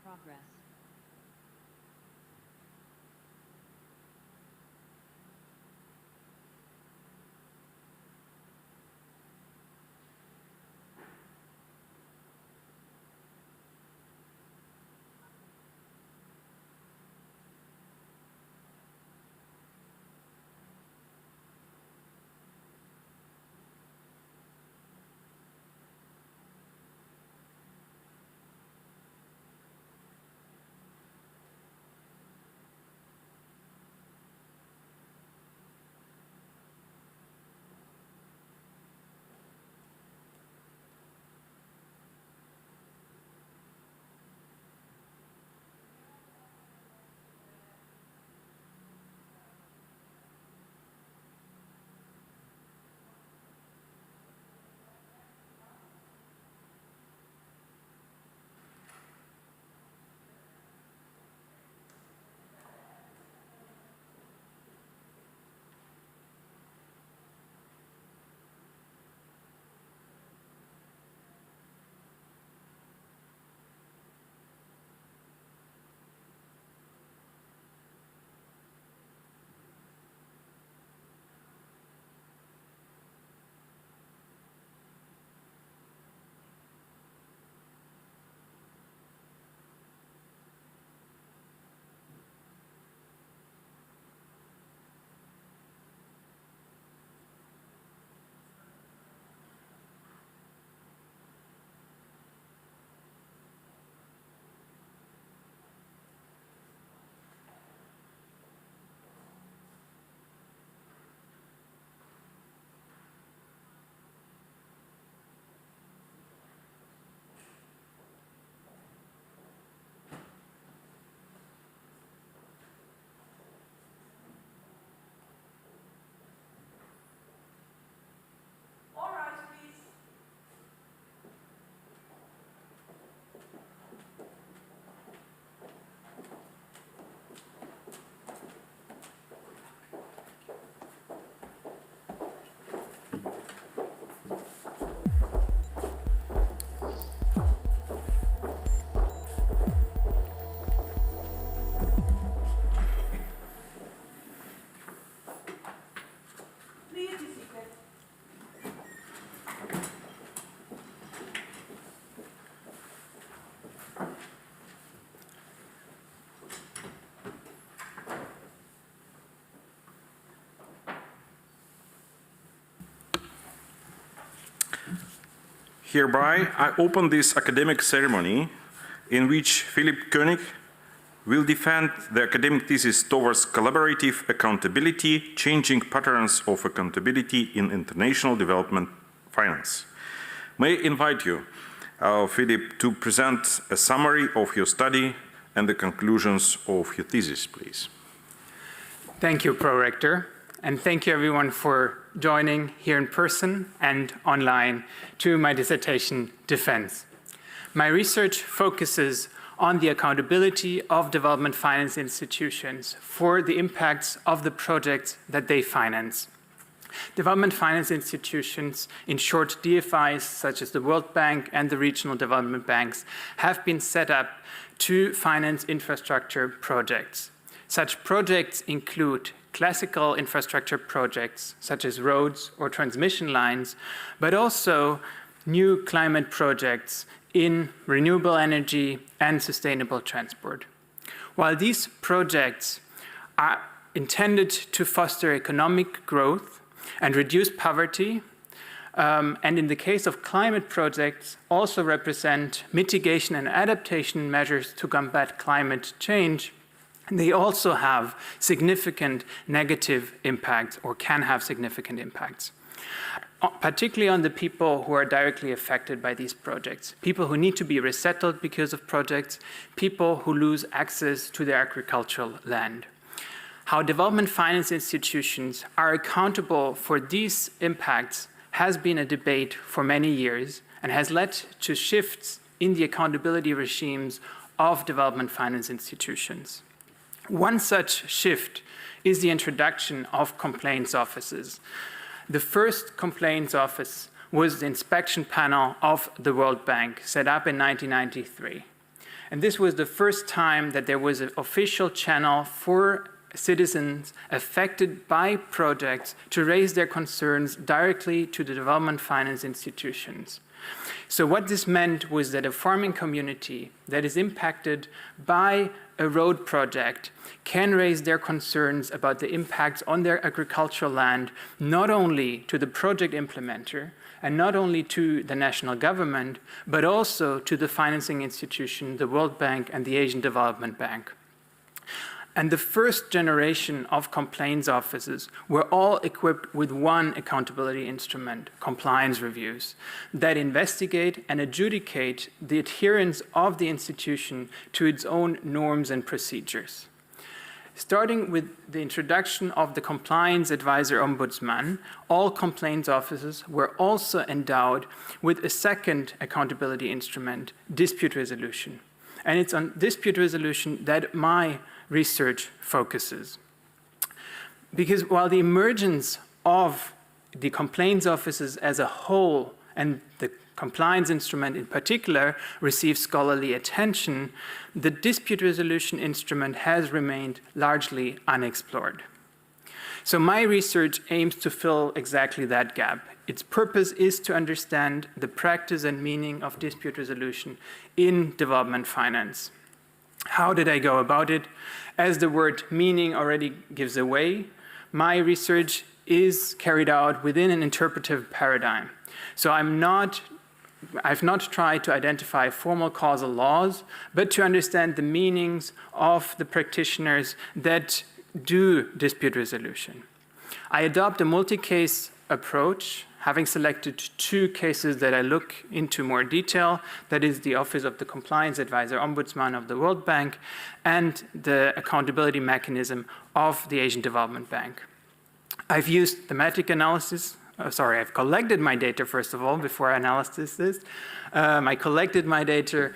progress. Hereby, I open this academic ceremony in which Philipp König will defend the academic thesis towards collaborative accountability, changing patterns of accountability in international development finance. May I invite you, Philipp, to present a summary of your study and the conclusions of your thesis, please. Thank you, Pro-Rector, and thank you everyone for joining here in person and online to my dissertation defense. My research focuses on the accountability of development finance institutions for the impacts of the projects that they finance. Development finance institutions, in short DFIs, such as the World Bank and the regional development banks, have been set up to finance infrastructure projects. Such projects include classical infrastructure projects, such as roads or transmission lines, but also new climate projects in renewable energy and sustainable transport. While these projects are intended to foster economic growth and reduce poverty, and in the case of climate projects, also represent mitigation and adaptation measures to combat climate change, they also have significant negative impacts, or can have significant impacts, particularly on the people who are directly affected by these projects, people who need to be resettled because of projects, people who lose access to their agricultural land. How development finance institutions are accountable for these impacts has been a debate for many years and has led to shifts in the accountability regimes of development finance institutions. One such shift is the introduction of complaints offices. The first complaints office was the inspection panel of the World Bank, set up in 1993. And this was the first time that there was an official channel for citizens affected by projects to raise their concerns directly to the development finance institutions. So what this meant was that a farming community that is impacted by a road project can raise their concerns about the impacts on their agricultural land, not only to the project implementer and not only to the national government, but also to the financing institution, the World Bank and the Asian Development Bank. And the first generation of complaints offices were all equipped with one accountability instrument, compliance reviews, that investigate and adjudicate the adherence of the institution to its own norms and procedures. Starting with the introduction of the Compliance Advisor Ombudsman, all complaints offices were also endowed with a second accountability instrument, dispute resolution. And it's on dispute resolution that my research focuses. Because while the emergence of the complaints offices as a whole and the compliance instrument in particular receives scholarly attention, the dispute resolution instrument has remained largely unexplored. So my research aims to fill exactly that gap. Its purpose is to understand the practice and meaning of dispute resolution in development finance. How did I go about it? As the word meaning already gives away, my research is carried out within an interpretive paradigm. So I've not tried to identify formal causal laws, but to understand the meanings of the practitioners that do dispute resolution. I adopt a multi-case approach, having selected 2 cases that I look into more detail, that is the Office of the Compliance Advisor Ombudsman of the World Bank and the accountability mechanism of the Asian Development Bank. I've used thematic analysis. I've collected my data, first of all, before analysis this. I collected my data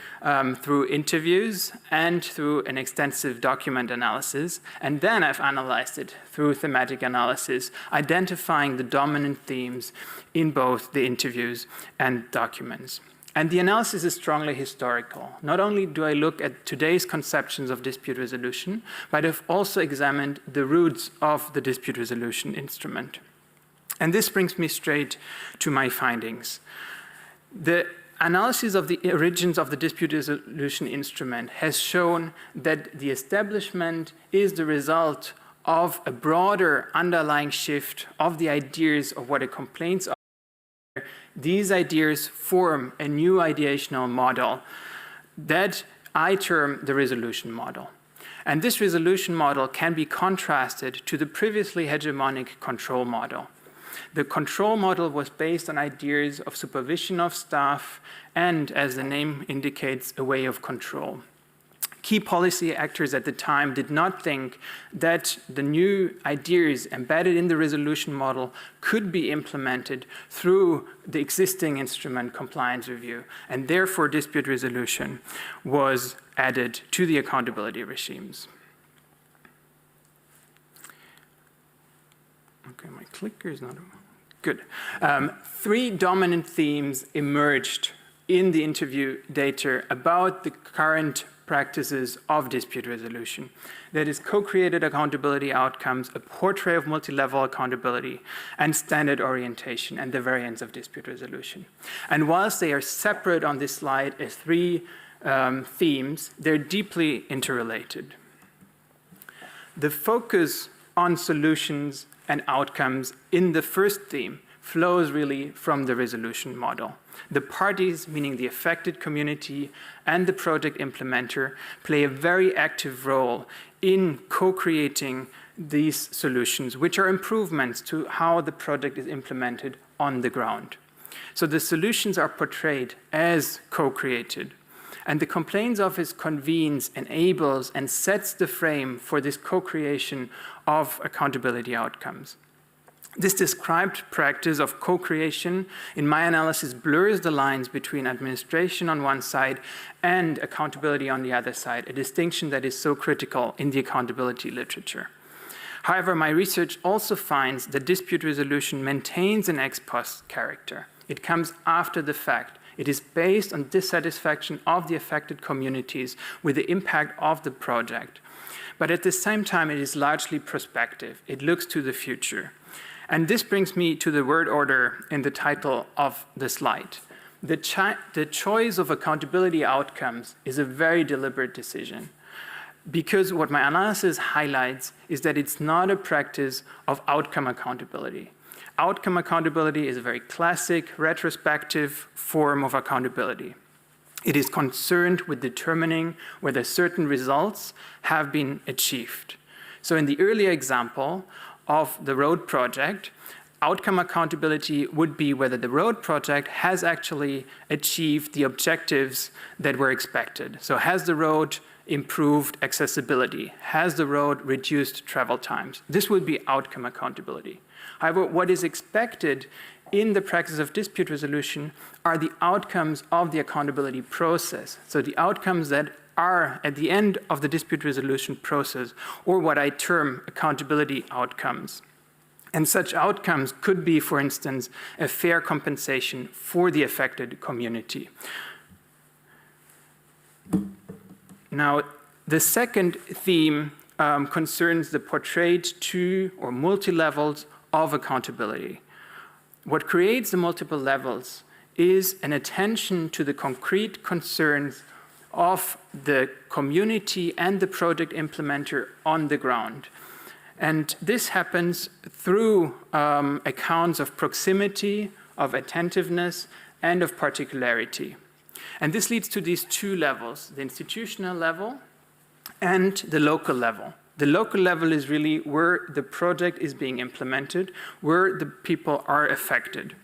through interviews and through an extensive document analysis, and then I've analyzed it through thematic analysis, identifying the dominant themes in both the interviews and documents. And the analysis is strongly historical. Not only do I look at today's conceptions of dispute resolution, but I've also examined the roots of the dispute resolution instrument. And this brings me straight to my findings. The analysis of the origins of the dispute resolution instrument has shown that the establishment is the result of a broader underlying shift of the ideas of what a complaints are. These ideas form a new ideational model that I term the resolution model. And this resolution model can be contrasted to the previously hegemonic control model. The control model was based on ideas of supervision of staff and, as the name indicates, a way of control. Key policy actors at the time did not think that the new ideas embedded in the resolution model could be implemented through the existing instrument compliance review, and therefore dispute resolution was added to the accountability regimes. Okay, my clicker is not good. 3 dominant themes emerged in the interview data about the current practices of dispute resolution. That is co-created accountability outcomes, a portrait of multi-level accountability, and standard orientation and the variance of dispute resolution. And whilst they are separate on this slide as 3 themes, they're deeply interrelated. The focus on solutions and outcomes in the first theme flows really from the resolution model. The parties, meaning the affected community and the project implementer, play a very active role in co-creating these solutions, which are improvements to how the project is implemented on the ground. So the solutions are portrayed as co-created. And the Complaints Office convenes, enables, and sets the frame for this co-creation of accountability outcomes. This described practice of co-creation, in my analysis, blurs the lines between administration on one side and accountability on the other side, a distinction that is so critical in the accountability literature. However, my research also finds that dispute resolution maintains an ex post character. It comes after the fact. It is based on dissatisfaction of the affected communities with the impact of the project. But at the same time, it is largely prospective. It looks to the future. And this brings me to the word order in the title of the slide. The choice of accountability outcomes is a very deliberate decision, because what my analysis highlights is that it's not a practice of outcome accountability. Outcome accountability is a very classic, retrospective form of accountability. It is concerned with determining whether certain results have been achieved. So in the earlier example of the road project, outcome accountability would be whether the road project has actually achieved the objectives that were expected. So has the road improved accessibility? Has the road reduced travel times? This would be outcome accountability. However, what is expected in the practice of dispute resolution are the outcomes of the accountability process. So the outcomes that are at the end of the dispute resolution process, or what I term accountability outcomes. And such outcomes could be, for instance, a fair compensation for the affected community. Now, the second theme concerns the portrayed two or multi-levels of accountability. What creates the multiple levels is an attention to the concrete concerns of the community and the project implementer on the ground. And this happens through accounts of proximity, of attentiveness, and of particularity. And this leads to these two levels, the institutional level and the local level. The local level is really where the project is being implemented, where the people are affected.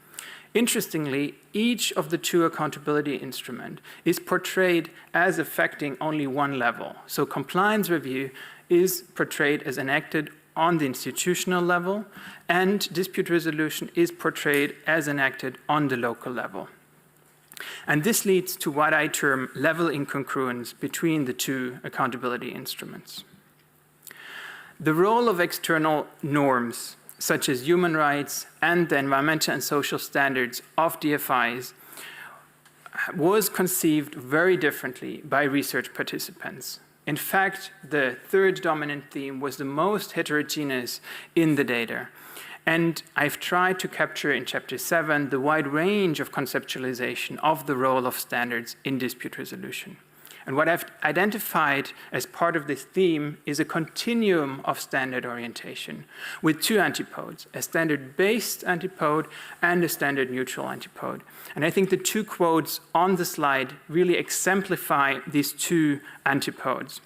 Interestingly, each of the two accountability instruments is portrayed as affecting only one level. So compliance review is portrayed as enacted on the institutional level, and dispute resolution is portrayed as enacted on the local level. And this leads to what I term level incongruence between the two accountability instruments. The role of external norms, such as human rights and the environmental and social standards of DFIs, was conceived very differently by research participants. In fact, the third dominant theme was the most heterogeneous in the data. And I've tried to capture in Chapter 7 the wide range of conceptualization of the role of standards in dispute resolution. And what I've identified as part of this theme is a continuum of standard orientation with two antipodes, a standard-based antipode and a standard-neutral antipode. And I think the two quotes on the slide really exemplify these two antipodes.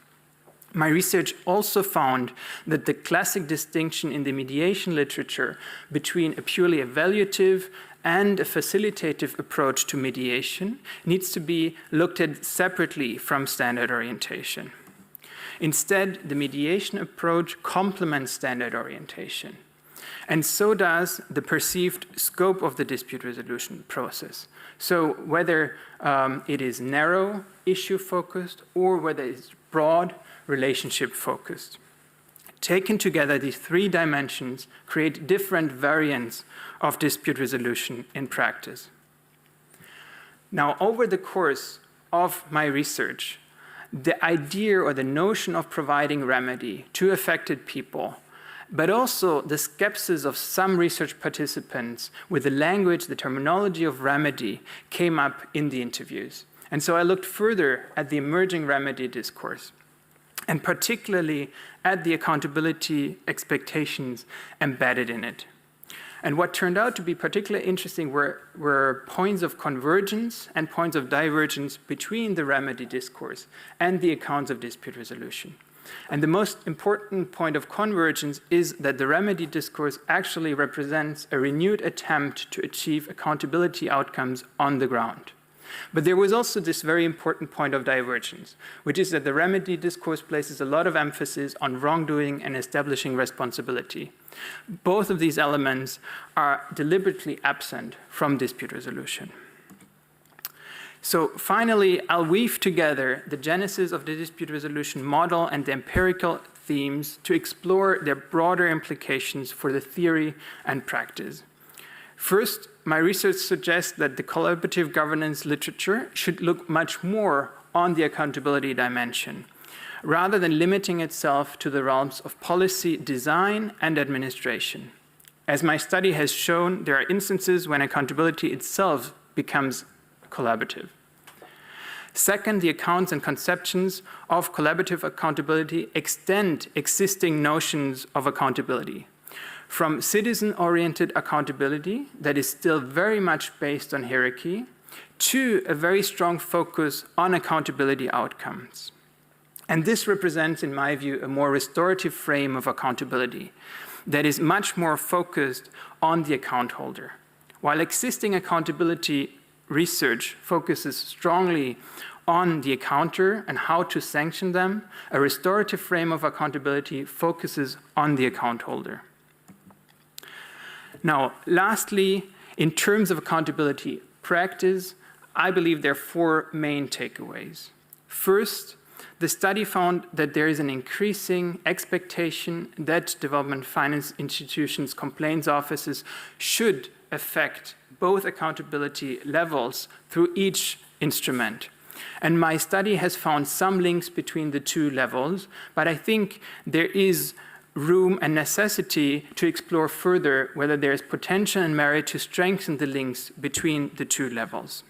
My research also found that the classic distinction in the mediation literature between a purely evaluative and a facilitative approach to mediation needs to be looked at separately from standard orientation. Instead, the mediation approach complements standard orientation, and so does the perceived scope of the dispute resolution process. So whether it is narrow, issue-focused, or whether it's broad, relationship-focused. Taken together, these three dimensions create different variants of dispute resolution in practice. Now, over the course of my research, the idea or the notion of providing remedy to affected people, but also the skepsis of some research participants with the language, the terminology of remedy came up in the interviews. And so I looked further at the emerging remedy discourse, and particularly at the accountability expectations embedded in it. And what turned out to be particularly interesting were points of convergence and points of divergence between the remedy discourse and the accounts of dispute resolution. And the most important point of convergence is that the remedy discourse actually represents a renewed attempt to achieve accountability outcomes on the ground. But there was also this very important point of divergence, which is that the remedy discourse places a lot of emphasis on wrongdoing and establishing responsibility. Both of these elements are deliberately absent from dispute resolution. So finally, I'll weave together the genesis of the dispute resolution model and the empirical themes to explore their broader implications for the theory and practice. First, my research suggests that the collaborative governance literature should look much more on the accountability dimension, rather than limiting itself to the realms of policy design and administration. As my study has shown, there are instances when accountability itself becomes collaborative. Second, the accounts and conceptions of collaborative accountability extend existing notions of accountability, from citizen-oriented accountability that is still very much based on hierarchy to a very strong focus on accountability outcomes. And this represents, in my view, a more restorative frame of accountability that is much more focused on the account holder. While existing accountability research focuses strongly on the accounter and how to sanction them, a restorative frame of accountability focuses on the account holder. Now, lastly, in terms of accountability practice, I believe there are four main takeaways. First, the study found that there is an increasing expectation that development finance institutions' complaints offices should affect both accountability levels through each instrument. And my study has found some links between the two levels, but I think there is room and necessity to explore further whether there is potential and merit to strengthen the links between the two levels.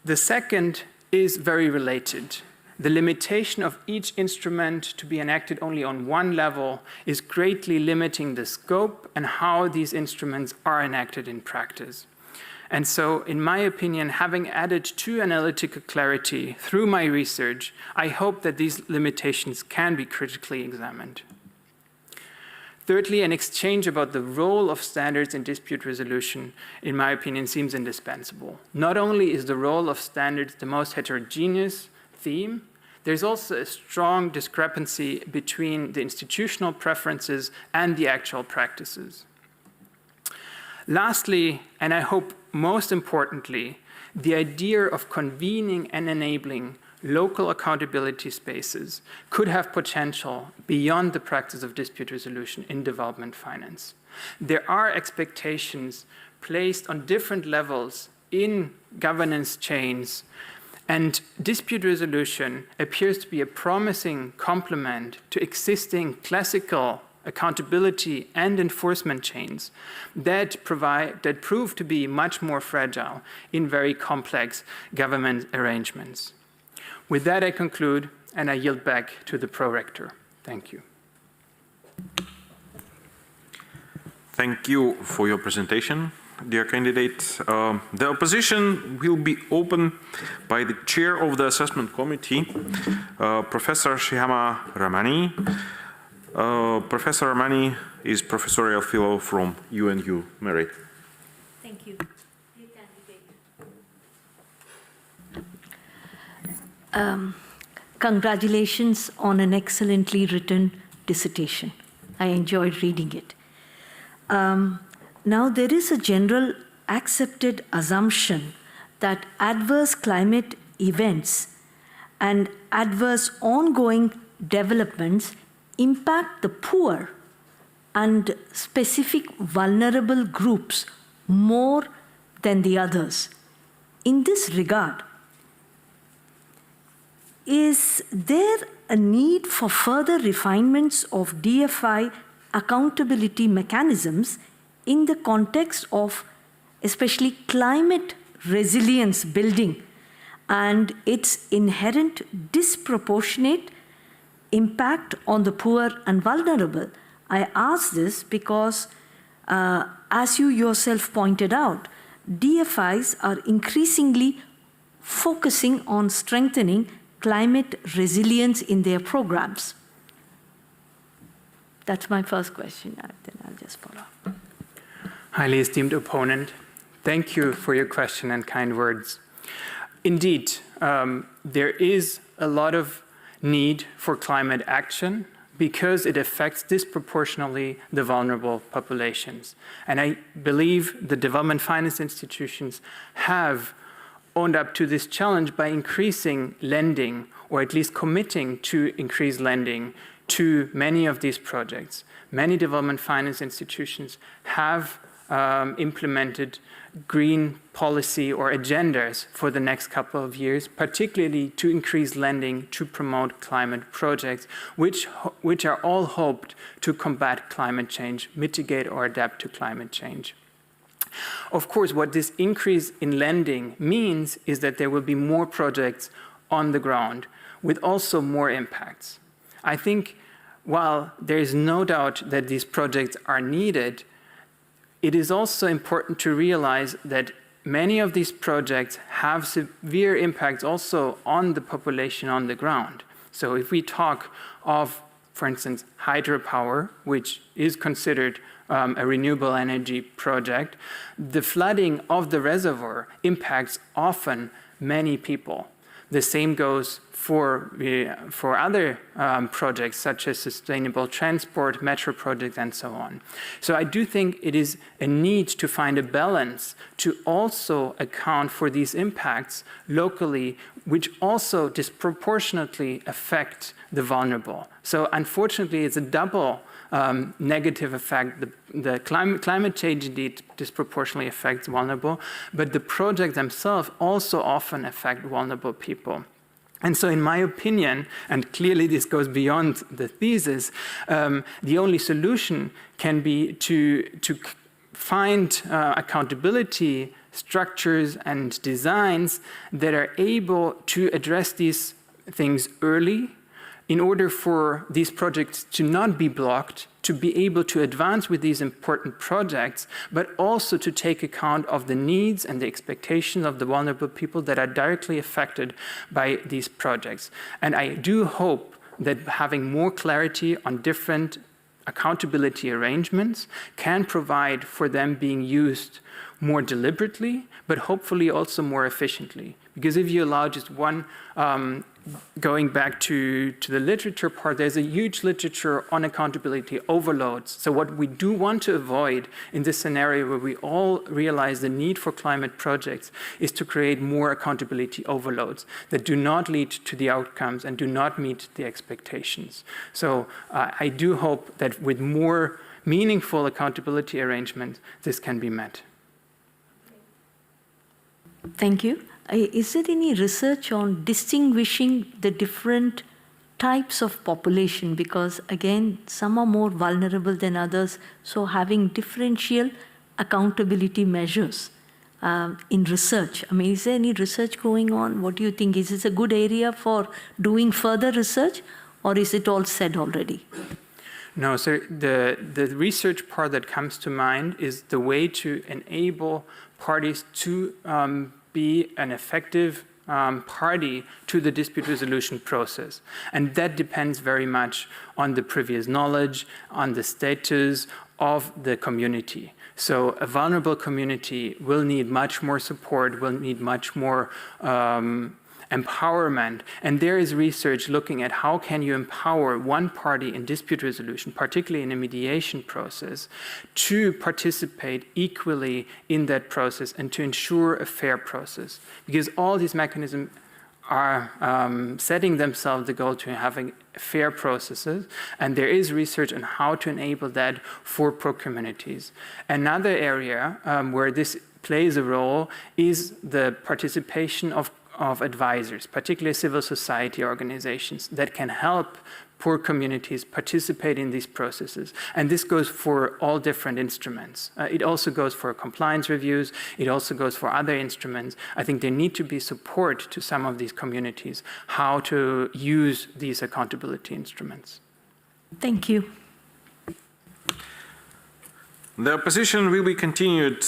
The second is very related. The limitation of each instrument to be enacted only on one level is greatly limiting the scope and how these instruments are enacted in practice. And so, in my opinion, having added to analytical clarity through my research, I hope that these limitations can be critically examined. Thirdly, an exchange about the role of standards in dispute resolution, in my opinion, seems indispensable. Not only is the role of standards the most heterogeneous theme, there's also a strong discrepancy between the institutional preferences and the actual practices. Lastly, and I hope most importantly, the idea of convening and enabling local accountability spaces could have potential beyond the practice of dispute resolution in development finance. There are expectations placed on different levels in governance chains, and dispute resolution appears to be a promising complement to existing classical accountability and enforcement chains that prove to be much more fragile in very complex government arrangements. With that, I conclude, and I yield back to the pro-rector. Thank you. Thank you for your presentation, dear candidate. The opposition will be opened by the chair of the assessment committee, Professor Shyama Ramani. Professor Ramani is professorial fellow from UNU Merit. Thank you. Congratulations on an excellently written dissertation. I enjoyed reading it. Now, there is a general accepted assumption that adverse climate events and adverse ongoing developments impact the poor and specific vulnerable groups more than the others. In this regard, is there a need for further refinements of DFI accountability mechanisms in the context of especially climate resilience building and its inherent disproportionate impact on the poor and vulnerable? I ask this because, as you yourself pointed out, DFIs are increasingly focusing on strengthening climate resilience in their programs. That's my first question. Then I'll just follow up. Highly esteemed opponent, thank you for your question and kind words. Indeed, there is a lot of need for climate action because it affects disproportionately the vulnerable populations. And I believe the development finance institutions have owned up to this challenge by increasing lending, or at least committing to increase lending to many of these projects. Many development finance institutions have implemented green policy or agendas for the next couple of years, particularly to increase lending to promote climate projects, which are all hoped to combat climate change, mitigate or adapt to climate change. Of course, what this increase in lending means is that there will be more projects on the ground with also more impacts. I think while there is no doubt that these projects are needed, it is also important to realize that many of these projects have severe impacts also on the population on the ground. So if we talk of, for instance, hydropower, which is considered a renewable energy project, the flooding of the reservoir impacts often many people. The same goes for other projects such as sustainable transport, metro projects, and so on. So I do think it is a need to find a balance to also account for these impacts locally, which also disproportionately affect the vulnerable. So unfortunately, it's a double negative effect. The climate change indeed disproportionately affects vulnerable, but the projects themselves also often affect vulnerable people. And so in my opinion, and clearly this goes beyond the thesis, the only solution can be to find accountability structures and designs that are able to address these things early in order for these projects to not be blocked, to be able to advance with these important projects, but also to take account of the needs and the expectations of the vulnerable people that are directly affected by these projects. And I do hope that having more clarity on different accountability arrangements can provide for them being used more deliberately, but hopefully also more efficiently. Because if you allow just one, going back to the literature part, there's a huge literature on accountability overloads. So what we do want to avoid in this scenario where we all realize the need for climate projects is to create more accountability overloads that do not lead to the outcomes and do not meet the expectations. So I do hope that with more meaningful accountability arrangements, this can be met. Thank you. Is there any research on distinguishing the different types of population? Because again, some are more vulnerable than others. So having differential accountability measures in research. I mean, is there any research going on? What do you think? Is this a good area for doing further research, or is it all said already? No, so the research part that comes to mind is the way to enable parties to be an effective party to the dispute resolution process. And that depends very much on the previous knowledge, on the status of the community. So a vulnerable community will need much more support, will need much more empowerment. And there is research looking at how can you empower one party in dispute resolution, particularly in a mediation process, to participate equally in that process and to ensure a fair process. Because all these mechanisms are setting themselves the goal to having fair processes, and there is research on how to enable that for poor communities. Another area where this plays a role is the participation of advisors, particularly civil society organizations that can help poor communities participate in these processes. And this goes for all different instruments. It also goes for compliance reviews. It also goes for other instruments. I think there need to be support to some of these communities, how to use these accountability instruments. Thank you. The opposition will be continued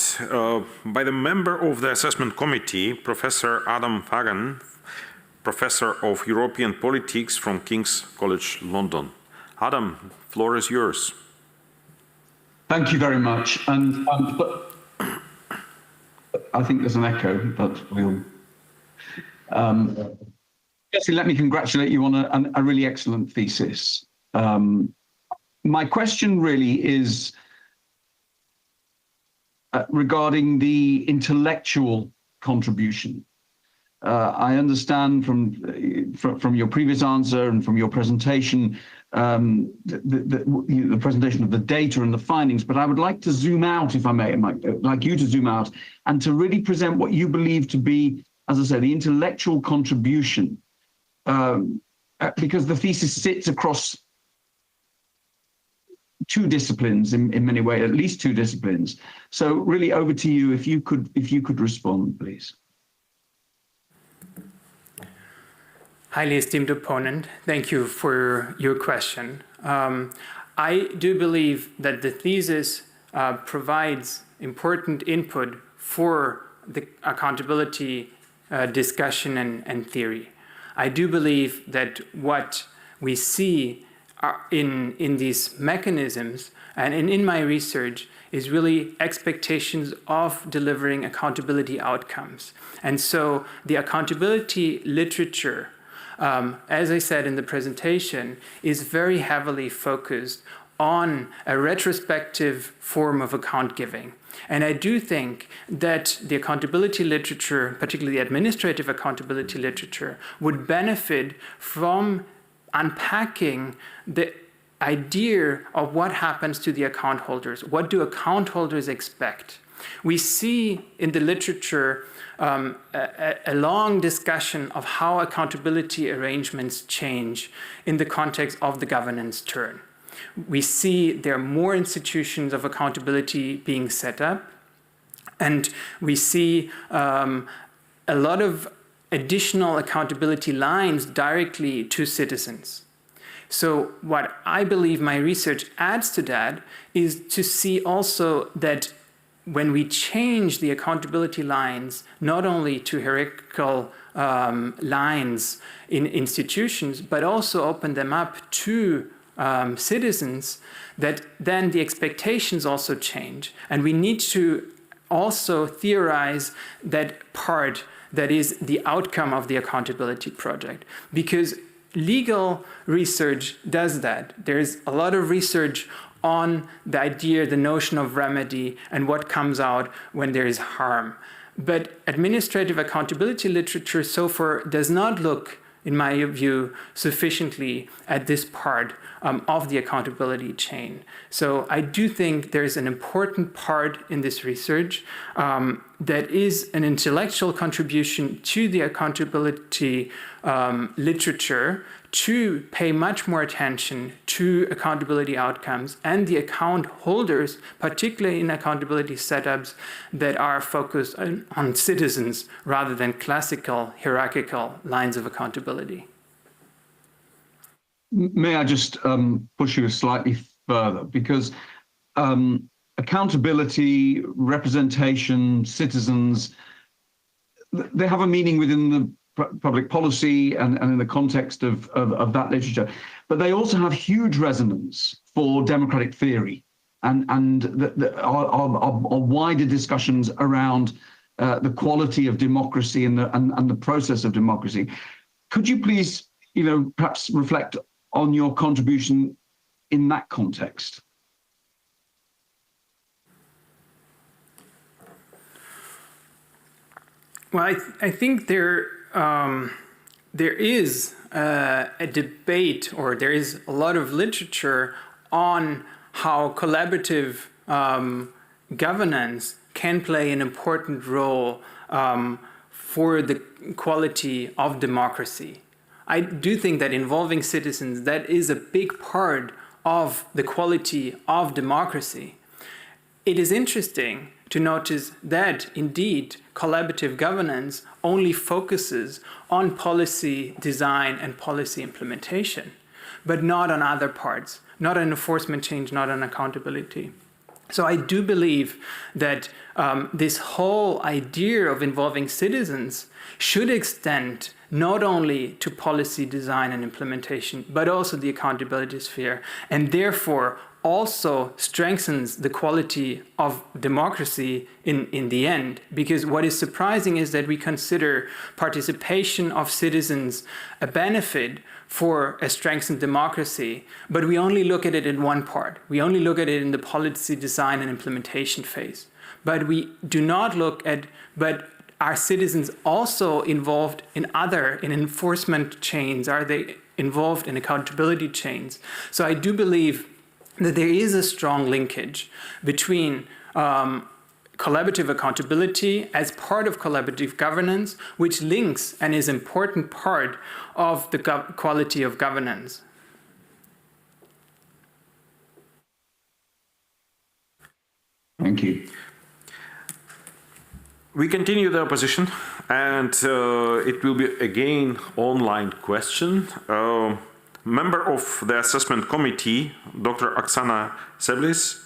by the member of the assessment committee, Professor Adam Fagan, Professor of European Politics from King's College London. Adam, the floor is yours. Thank you very much. And but I think there's an echo, but we'll. Firstly, let me congratulate you on a really excellent thesis. My question really is regarding the intellectual contribution I understand from your previous answer and from your presentation, the presentation of the data and the findings, but I would like to zoom out, if I may, I'd like you to zoom out and to really present what you believe to be, as I say, the intellectual contribution, because the thesis sits across two disciplines in many ways, at least two disciplines. So really over to you, if you could respond, please. Highly esteemed opponent, thank you for your question. I do believe that the thesis provides important input for the accountability discussion and theory. I do believe that what we see in these mechanisms and in my research is really expectations of delivering accountability outcomes. And so the accountability literature, as I said in the presentation, is very heavily focused on a retrospective form of account giving. And I do think that the accountability literature, particularly the administrative accountability literature, would benefit from unpacking the idea of what happens to the account holders. What do account holders expect? We see in the literature a long discussion of how accountability arrangements change in the context of the governance turn. We see there are more institutions of accountability being set up, and we see a lot of additional accountability lines directly to citizens. So what I believe my research adds to that is to see also that when we change the accountability lines, not only to hierarchical lines in institutions, but also open them up to citizens, that then the expectations also change. And we need to also theorize that part that is the outcome of the accountability project. Because legal research does that. There's a lot of research on the idea, the notion of remedy, and what comes out when there is harm. But administrative accountability literature so far does not look, in my view, sufficiently at this part of the accountability chain. So I do think there's an important part in this research that is an intellectual contribution to the accountability literature to pay much more attention to accountability outcomes and the account holders, particularly in accountability setups that are focused on citizens rather than classical hierarchical lines of accountability. May I just push you slightly further? Because accountability, representation, citizens, they have a meaning within the public policy and in the context of that literature, but they also have huge resonance for democratic theory and our wider discussions around the quality of democracy and the process of democracy. Could you please, perhaps reflect on your contribution in that context? Well, I think there is a debate, or there is a lot of literature on how collaborative governance can play an important role for the quality of democracy. I do think that involving citizens, that is a big part of the quality of democracy. It is interesting to notice that, indeed, collaborative governance only focuses on policy design and policy implementation, but not on other parts, not on enforcement change, not on accountability. So I do believe that this whole idea of involving citizens should extend not only to policy design and implementation, but also the accountability sphere, and therefore also strengthens the quality of democracy in the end. Because what is surprising is that we consider participation of citizens a benefit for a strengthened democracy, but we only look at it in one part. We only look at it in the policy design and implementation phase. But we do not look at, but are citizens also involved in enforcement chains? Are they involved in accountability chains? So I do believe that there is a strong linkage between collaborative accountability as part of collaborative governance, which links and is an important part of the quality of governance. Thank you. We continue the opposition, and it will be again online question. Member of the assessment committee, Dr. Oksana Seblis,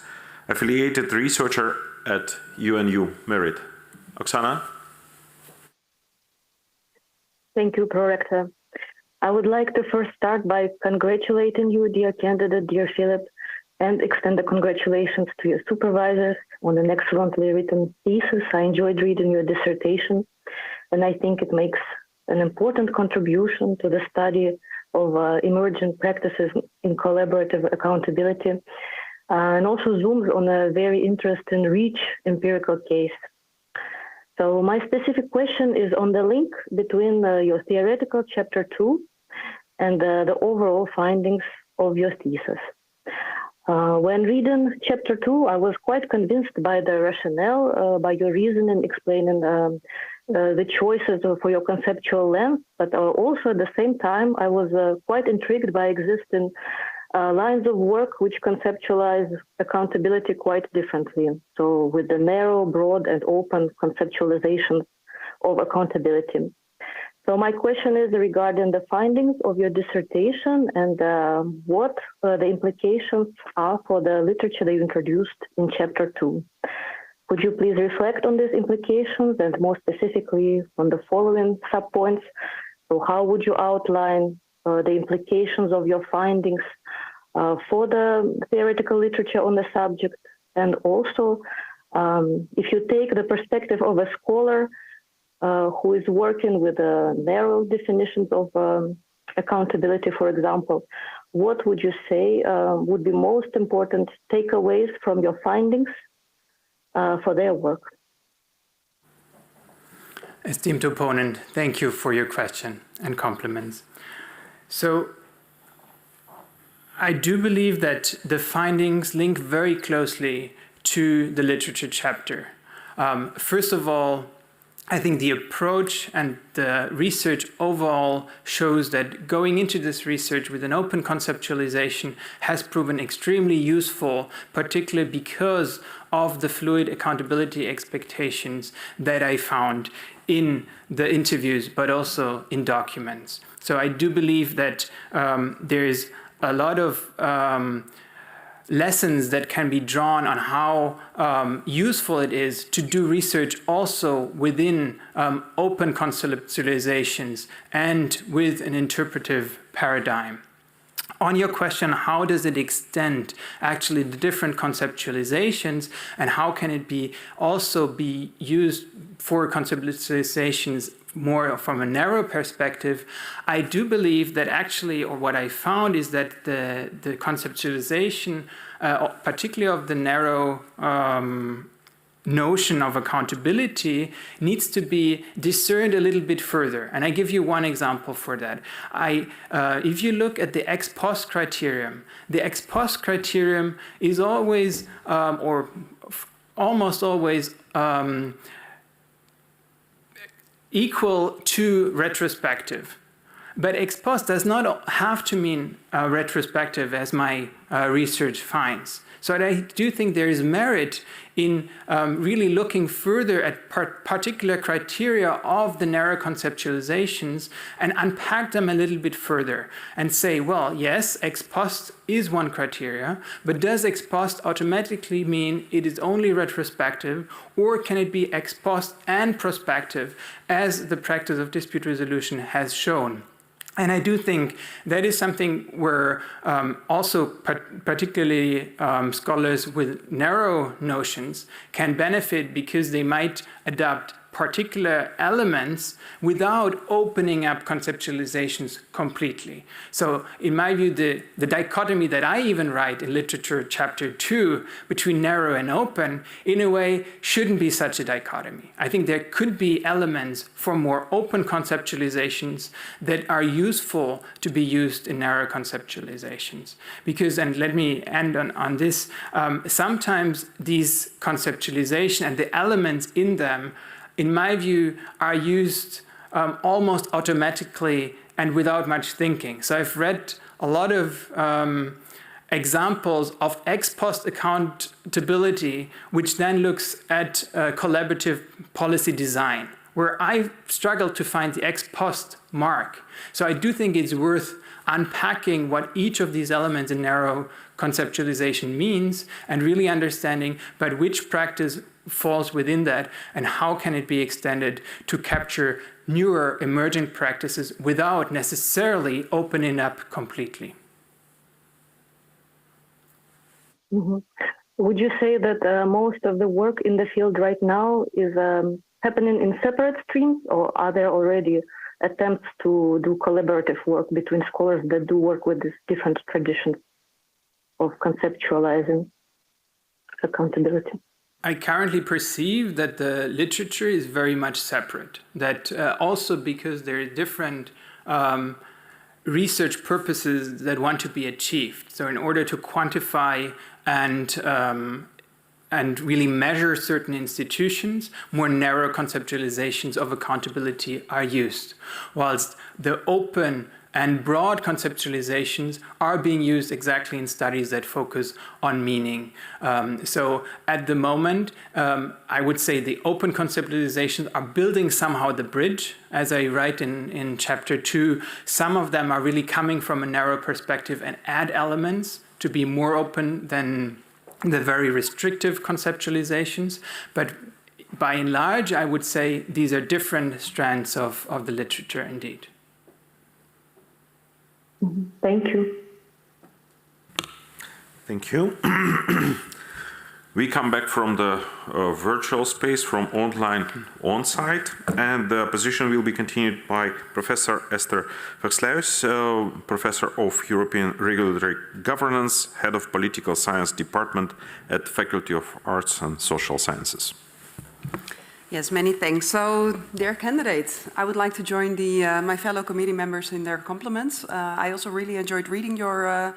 affiliated researcher at UNU Merit. Oksana? Thank you, Prorector. I would like to first start by congratulating you, dear candidate, dear Philip, and extend the congratulations to your supervisors on an excellently written thesis. I enjoyed reading your dissertation, and I think it makes an important contribution to the study of emerging practices in collaborative accountability, and also zooms on a very interesting, rich empirical case. So my specific question is on the link between your theoretical chapter 2 and the overall findings of your thesis. When reading chapter 2, I was quite convinced by the rationale, by your reasoning explaining the choices for your conceptual lens, but also at the same time, I was quite intrigued by existing lines of work which conceptualize accountability quite differently. So with the narrow, broad, and open conceptualization of accountability. So my question is regarding the findings of your dissertation and what the implications are for the literature that you introduced in chapter 2. Could you please reflect on these implications and more specifically on the following subpoints? So how would you outline the implications of your findings for the theoretical literature on the subject? And also, if you take the perspective of a scholar who is working with narrow definitions of accountability, for example, what would you say would be most important takeaways from your findings for their work? Esteemed opponent, thank you for your question and compliments. So I do believe that the findings link very closely to the literature chapter. First of all, I think the approach and the research overall shows that going into this research with an open conceptualization has proven extremely useful, particularly because of the fluid accountability expectations that I found in the interviews, but also in documents. So I do believe that there's a lot of lessons that can be drawn on how useful it is to do research also within open conceptualizations and with an interpretive paradigm. On your question, how does it extend actually the different conceptualizations and how can it also be used for conceptualizations more from a narrow perspective? I do believe that actually, or what I found is that the conceptualization, particularly of the narrow notion of accountability, needs to be discerned a little bit further. And I give you one example for that. If you look at the ex post criterion, the ex post criterion is always, or almost always, equal to retrospective. But ex post does not have to mean retrospective, as my research finds. So I do think there is merit in really looking further at particular criteria of the narrow conceptualizations and unpack them a little bit further and say, well, yes, ex post is one criteria, but does ex post automatically mean it is only retrospective, or can it be ex post and prospective, as the practice of dispute resolution has shown? And I do think that is something where also particularly scholars with narrow notions can benefit, because they might adopt particular elements without opening up conceptualizations completely. So in my view, the dichotomy that I even write in literature chapter 2 between narrow and open, in a way, shouldn't be such a dichotomy. I think there could be elements for more open conceptualizations that are useful to be used in narrow conceptualizations. Because, and let me end on this, sometimes these conceptualizations and the elements in them, in my view, are used almost automatically and without much thinking. So I've read a lot of examples of ex post accountability, which then looks at collaborative policy design, where I struggle to find the ex post mark. So I do think it's worth unpacking what each of these elements in narrow conceptualization means and really understanding but which practice falls within that and how can it be extended to capture newer emerging practices without necessarily opening up completely. Mm-hmm. Would you say that most of the work in the field right now is happening in separate streams, or are there already attempts to do collaborative work between scholars that do work with these different traditions of conceptualizing accountability? I currently perceive that the literature is very much separate, that also because there are different research purposes that want to be achieved. So in order to quantify and really measure certain institutions, more narrow conceptualizations of accountability are used, whilst the open and broad conceptualizations are being used exactly in studies that focus on meaning. So at the moment, I would say the open conceptualizations are building somehow the bridge. As I write in chapter 2, some of them are really coming from a narrow perspective and add elements to be more open than the very restrictive conceptualizations. But by and large, I would say these are different strands of the literature indeed. Thank you. Thank you. We come back from the virtual space, from online on-site, and the position will be continued by Professor Esther Verslaus, Professor of European Regulatory Governance, Head of Political Science Department at Faculty of Arts and Social Sciences. Yes, many thanks. So, dear candidates, I would like to join my fellow committee members in their compliments. I also really enjoyed reading your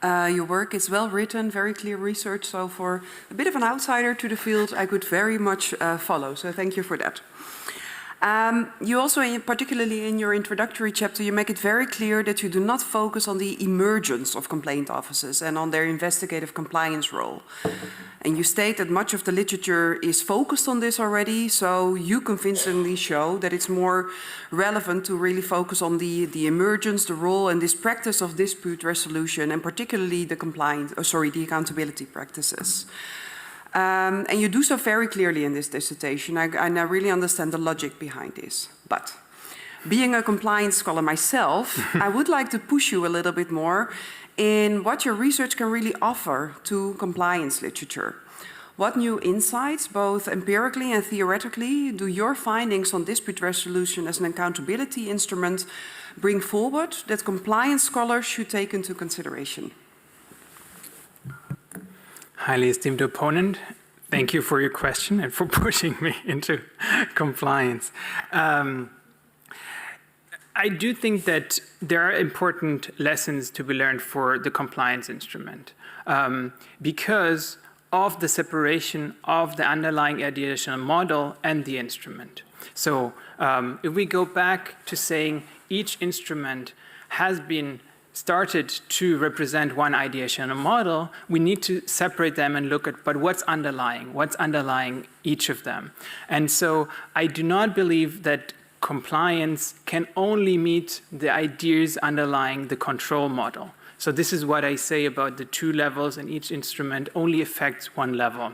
work. It's well written, very clear research. So for a bit of an outsider to the field, I could very much follow. So thank you for that. You also, particularly in your introductory chapter, you make it very clear that you do not focus on the emergence of complaint offices and on their investigative compliance role. And you state that much of the literature is focused on this already, so you convincingly show that it's more relevant to really focus on the emergence, the role, and this practice of dispute resolution, and particularly the the accountability practices. And you do so very clearly in this dissertation, and I really understand the logic behind this. But being a compliance scholar myself, I would like to push you a little bit more in what your research can really offer to compliance literature. What new insights, both empirically and theoretically, do your findings on dispute resolution as an accountability instrument bring forward that compliance scholars should take into consideration? Highly esteemed opponent, thank you for your question and for pushing me into compliance. I do think that there are important lessons to be learned for the compliance instrument because of the separation of the underlying ideational model and the instrument. So if we go back to saying each instrument has been started to represent one ideational model, we need to separate them and look at, but what's underlying each of them. And so I do not believe that compliance can only meet the ideas underlying the control model. So this is what I say about the two levels, and each instrument only affects one level.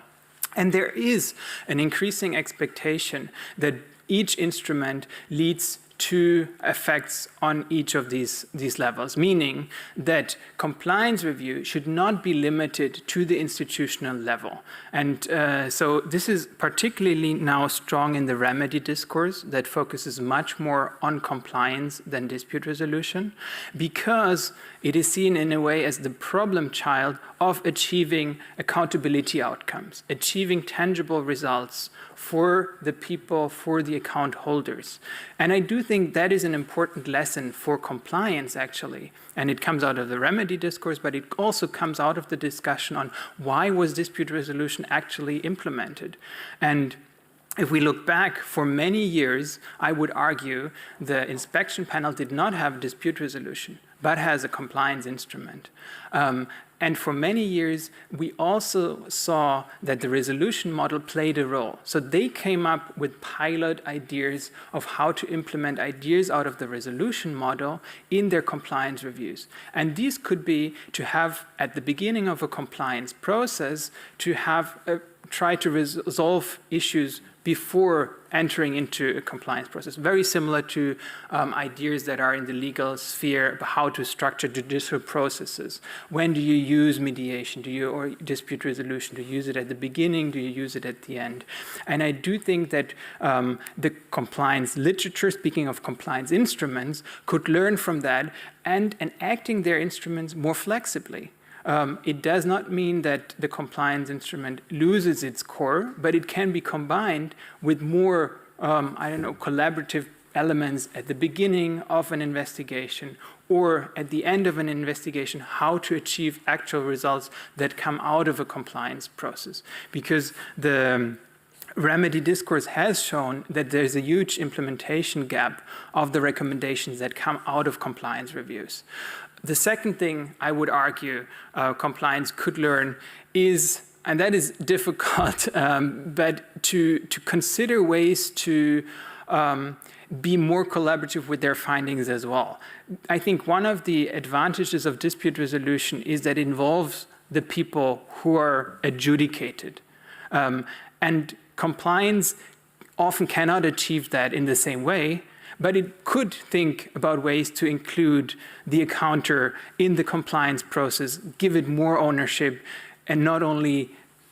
And there is an increasing expectation that each instrument leads two effects on each of these levels, meaning that compliance review should not be limited to the institutional level. And so this is particularly now strong in the remedy discourse that focuses much more on compliance than dispute resolution, because it is seen in a way as the problem child of achieving accountability outcomes, achieving tangible results for the people, for the account holders. And I do think that is an important lesson for compliance, actually. And it comes out of the remedy discourse, but it also comes out of the discussion on why was dispute resolution actually implemented. And if we look back for many years, I would argue the inspection panel did not have dispute resolution, but has a compliance instrument. And for many years, we also saw that the resolution model played a role. So they came up with pilot ideas of how to implement ideas out of the resolution model in their compliance reviews. And these could be to have, at the beginning of a compliance process, to have try to resolve issues before entering into a compliance process. Very similar to ideas that are in the legal sphere about how to structure judicial processes. When do you use mediation? Or dispute resolution? Do you use it at the beginning? Do you use it at the end? And I do think that the compliance literature, speaking of compliance instruments, could learn from that and enacting their instruments more flexibly. It does not mean that the compliance instrument loses its core, but it can be combined with more, collaborative elements at the beginning of an investigation or at the end of an investigation, how to achieve actual results that come out of a compliance process. Because the remedy discourse has shown that there's a huge implementation gap of the recommendations that come out of compliance reviews. The second thing I would argue compliance could learn is, and that is difficult, but to consider ways to be more collaborative with their findings as well. I think one of the advantages of dispute resolution is that it involves the people who are adjudicated. And compliance often cannot achieve that in the same way, but it could think about ways to include the accounter in the compliance process, give it more ownership, and not only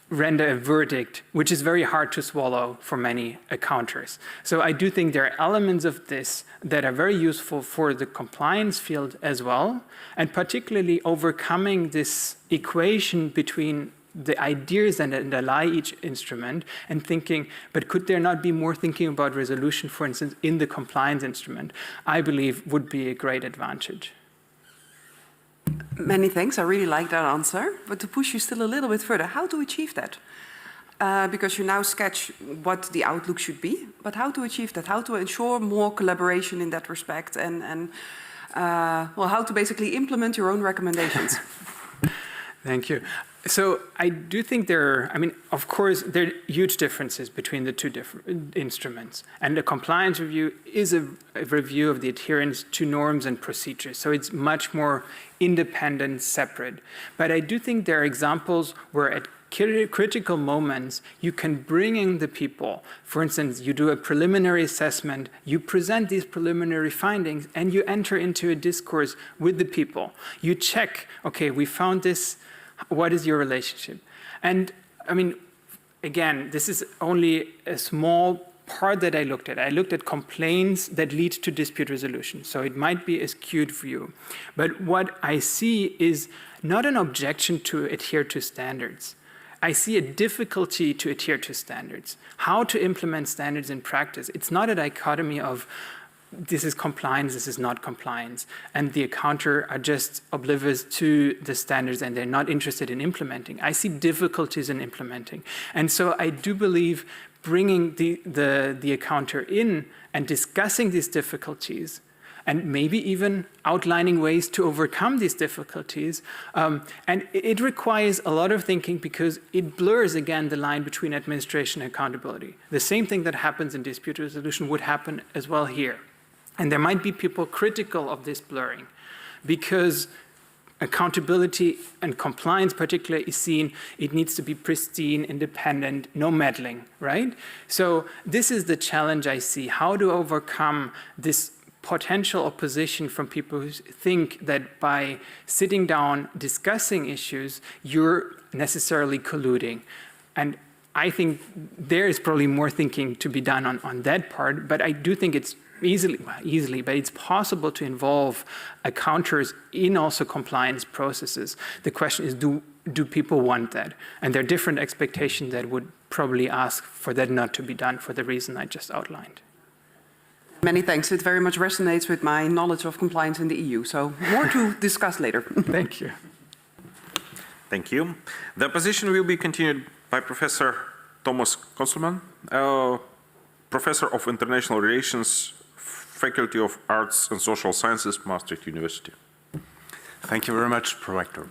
render a verdict, which is very hard to swallow for many accounters. So I do think there are elements of this that are very useful for the compliance field as well, and particularly overcoming this equation between the ideas that underlie each instrument and thinking, but could there not be more thinking about resolution, for instance, in the compliance instrument, I believe would be a great advantage. Many thanks. I really like that answer. But to push you still a little bit further, how to achieve that? Because you now sketch what the outlook should be, but how to achieve that? How to ensure more collaboration in that respect and how to basically implement your own recommendations? Thank you. So I do think of course, there are huge differences between the two different instruments. And the compliance review is a review of the adherence to norms and procedures. So it's much more independent, separate. But I do think there are examples where at critical moments, you can bring in the people. For instance, you do a preliminary assessment, you present these preliminary findings, and you enter into a discourse with the people. You check, okay, we found this. What is your relationship? And again, this is only a small part that I looked at. I looked at complaints that lead to dispute resolution. So it might be a skewed view. But what I see is not an objection to adhere to standards. I see a difficulty to adhere to standards. How to implement standards in practice. It's not a dichotomy of this is compliance, this is not compliance. And the accounter are just oblivious to the standards and they're not interested in implementing. I see difficulties in implementing. And so I do believe bringing the accounter in and discussing these difficulties and maybe even outlining ways to overcome these difficulties. And it requires a lot of thinking because it blurs, again, the line between administration and accountability. The same thing that happens in dispute resolution would happen as well here. And there might be people critical of this blurring because accountability and compliance particularly is seen, it needs to be pristine, independent, no meddling, right? So this is the challenge I see, how to overcome this potential opposition from people who think that by sitting down discussing issues, you're necessarily colluding. And I think there is probably more thinking to be done on that part, but I do think it's but it's possible to involve accounters in also compliance processes. The question is, do people want that? And there are different expectations that would probably ask for that not to be done for the reason I just outlined. Many thanks. It very much resonates with my knowledge of compliance in the EU. So more to discuss later. Thank you. Thank you. The position will be continued by Professor Thomas Konselman, Professor of International Relations, Faculty of Arts and Social Sciences, Maastricht University. Thank you very much, Prorector.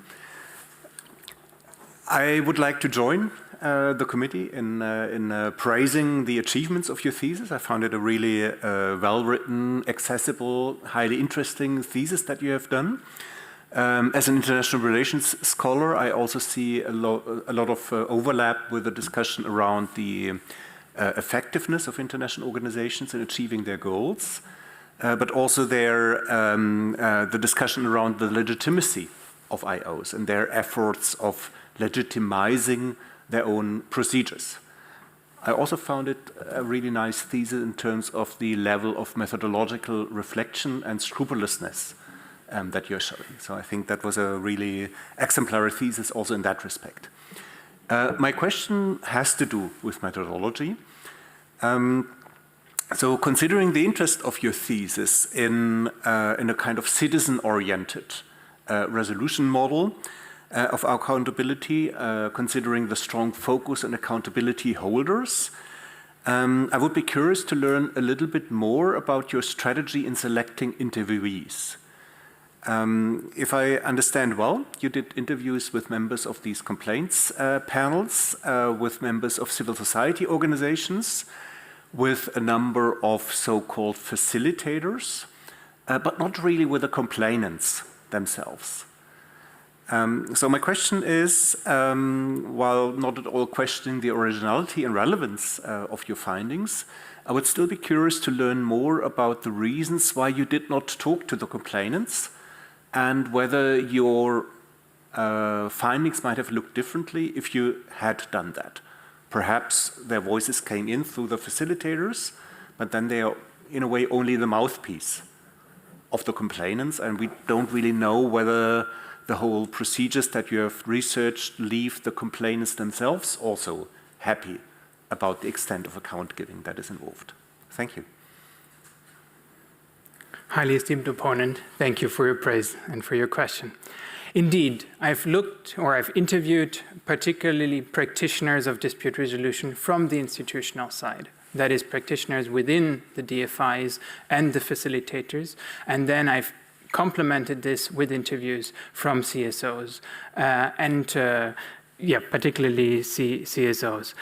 I would like to join the committee in praising the achievements of your thesis. I found it a really well-written, accessible, highly interesting thesis that you have done. As an international relations scholar, I also see a lot of overlap with the discussion around the effectiveness of international organizations in achieving their goals, but also the discussion around the legitimacy of IOs and their efforts of legitimizing their own procedures. I also found it a really nice thesis in terms of the level of methodological reflection and scrupulousness that you're showing. So I think that was a really exemplary thesis also in that respect. My question has to do with methodology. So considering the interest of your thesis in a kind of citizen-oriented resolution model of accountability, considering the strong focus on accountability holders, I would be curious to learn a little bit more about your strategy in selecting interviewees. If I understand well, you did interviews with members of these complaints panels, with members of civil society organizations, with a number of so-called facilitators, but not really with the complainants themselves. So my question is, while not at all questioning the originality and relevance of your findings, I would still be curious to learn more about the reasons why you did not talk to the complainants and whether your findings might have looked differently if you had done that. Perhaps their voices came in through the facilitators, but then they are, in a way, only the mouthpiece of the complainants, and we don't really know whether the whole procedures that you have researched leave the complainants themselves also happy about the extent of account giving that is involved. Thank you. Highly esteemed opponent, thank you for your praise and for your question. Indeed, I've interviewed particularly practitioners of dispute resolution from the institutional side. That is, practitioners within the DFIs and the facilitators. And then I've complemented this with interviews from CSOs particularly CSOs.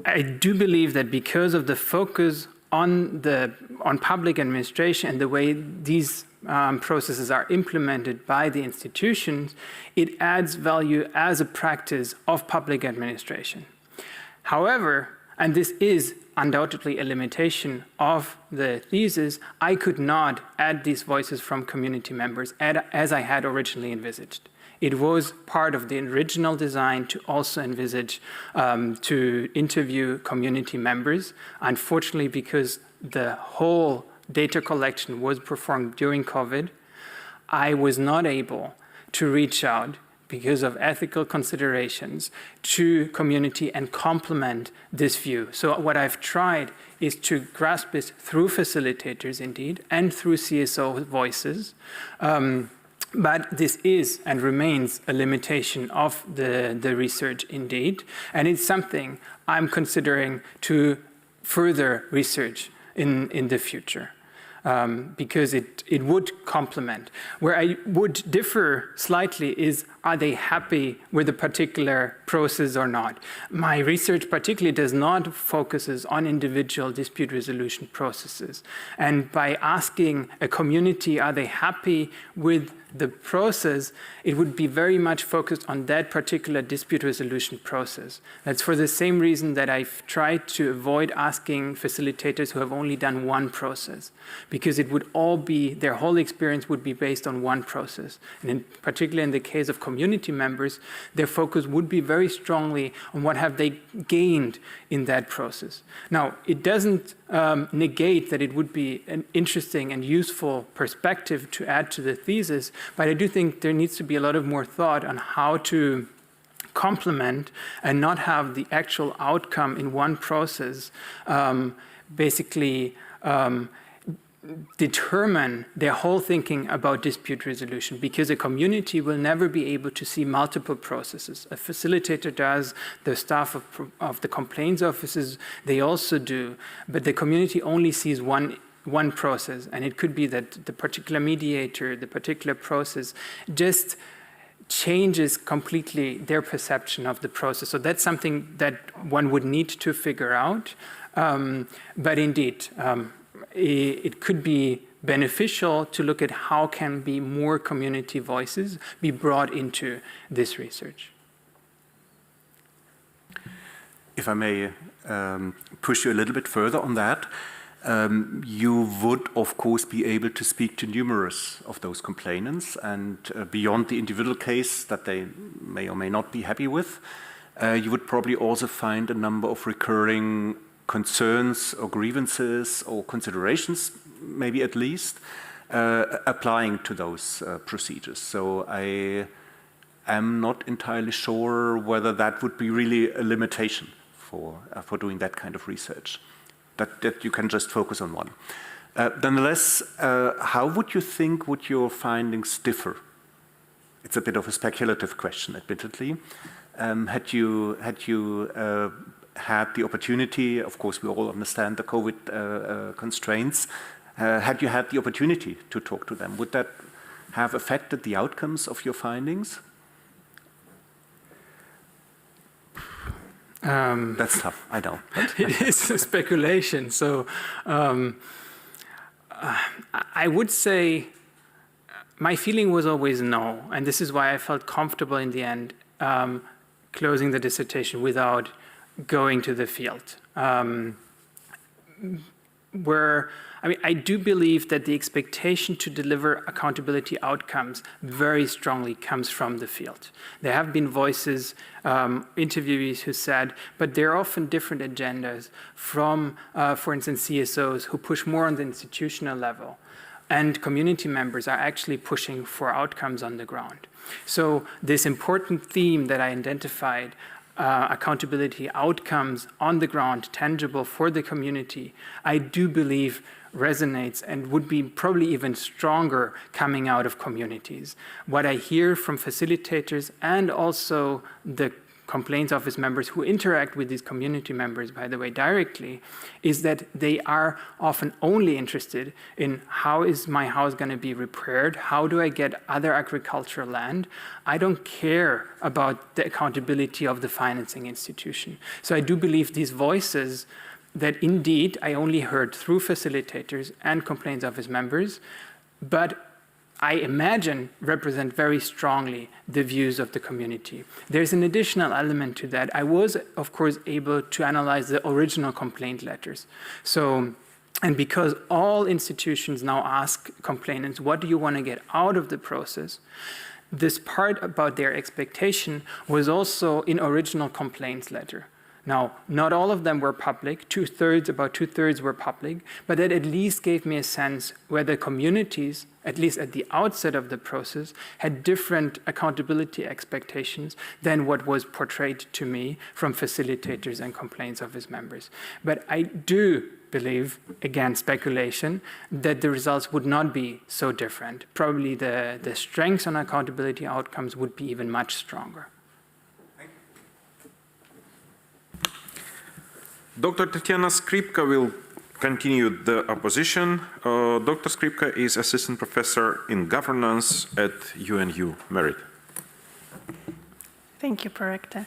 I do believe that because of the focus on public administration and the way these processes are implemented by the institutions, it adds value as a practice of public administration. However, and this is undoubtedly a limitation of the thesis, I could not add these voices from community members as I had originally envisaged. It was part of the original design to also envisage to interview community members. Unfortunately, because the whole data collection was performed during COVID, I was not able to reach out because of ethical considerations to community and complement this view. So what I've tried is to grasp this through facilitators indeed and through CSO voices. But this is and remains a limitation of the research indeed. And it's something I'm considering to further research in the future. Because it would complement. Where I would differ slightly is, are they happy with a particular process or not? My research particularly does not focus on individual dispute resolution processes. And by asking a community, are they happy with the process, it would be very much focused on that particular dispute resolution process. That's for the same reason that I've tried to avoid asking facilitators who have only done one process, because it would all be, their whole experience would be based on one process. And particularly in the case of community members, their focus would be very strongly on what have they gained in that process. Now, it doesn't negate that it would be an interesting and useful perspective to add to the thesis, but I do think there needs to be a lot of more thought on how to complement and not have the actual outcome in one process basically determine their whole thinking about dispute resolution, because a community will never be able to see multiple processes. A facilitator does, the staff of the complaints offices, they also do, but the community only sees one process, and it could be that the particular mediator, the particular process just changes completely their perception of the process. So that's something that one would need to figure out, but indeed, it could be beneficial to look at how can be more community voices be brought into this research. If I may push you a little bit further on that, you would, of course, be able to speak to numerous of those complainants, and beyond the individual case that they may or may not be happy with, you would probably also find a number of recurring concerns or grievances or considerations, maybe at least, applying to those procedures. So I am not entirely sure whether that would be really a limitation for doing that kind of research, that you can just focus on one. Nonetheless, how would you think would your findings differ? It's a bit of a speculative question, admittedly. Had you had the opportunity, of course we all understand the COVID constraints, had you had the opportunity to talk to them, would that have affected the outcomes of your findings? That's tough, I know. It is a speculation. So I would say my feeling was always no. And this is why I felt comfortable in the end closing the dissertation without going to the field. I do believe that the expectation to deliver accountability outcomes very strongly comes from the field. There have been voices, interviewees who said, but there are often different agendas from, for instance, CSOs who push more on the institutional level, and community members are actually pushing for outcomes on the ground. So this important theme that I identified, accountability outcomes on the ground, tangible for the community, I do believe resonates and would be probably even stronger coming out of communities. What I hear from facilitators and also the complaints office members who interact with these community members, by the way, directly, is that they are often only interested in how is my house going to be repaired? How do I get other agricultural land? I don't care about the accountability of the financing institution. So I do believe these voices that indeed I only heard through facilitators and complaints office members, but I imagine represent very strongly the views of the community. There's an additional element to that. I was, of course, able to analyze the original complaint letters. So, and because all institutions now ask complainants, what do you want to get out of the process? This part about their expectation was also in original complaints letter. Now, not all of them were public, about two-thirds were public, but that at least gave me a sense where the communities, at least at the outset of the process, had different accountability expectations than what was portrayed to me from facilitators and complaints office members. But I do believe, again, speculation, that the results would not be so different. Probably the strengths on accountability outcomes would be even much stronger. Dr. Tatiana Skripka will continue the opposition. Dr. Skripka is assistant professor in governance at UNU Merit. Thank you, Prorector.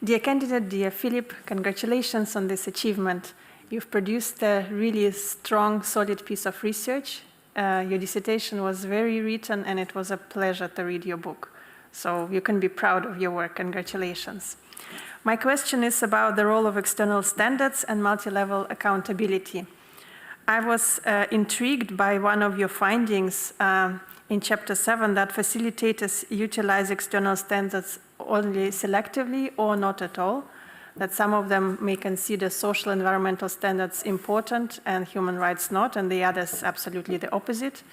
Dear candidate, dear Philipp, congratulations on this achievement. You've produced a really strong, solid piece of research Your dissertation was very written, and it was a pleasure to read your book. So you can be proud of your work. Congratulations. My question is about the role of external standards and multi-level accountability. I was intrigued by one of your findings in Chapter 7 that facilitators utilize external standards only selectively or not at all, that some of them may consider social environmental standards important and human rights not, and the others absolutely the opposite.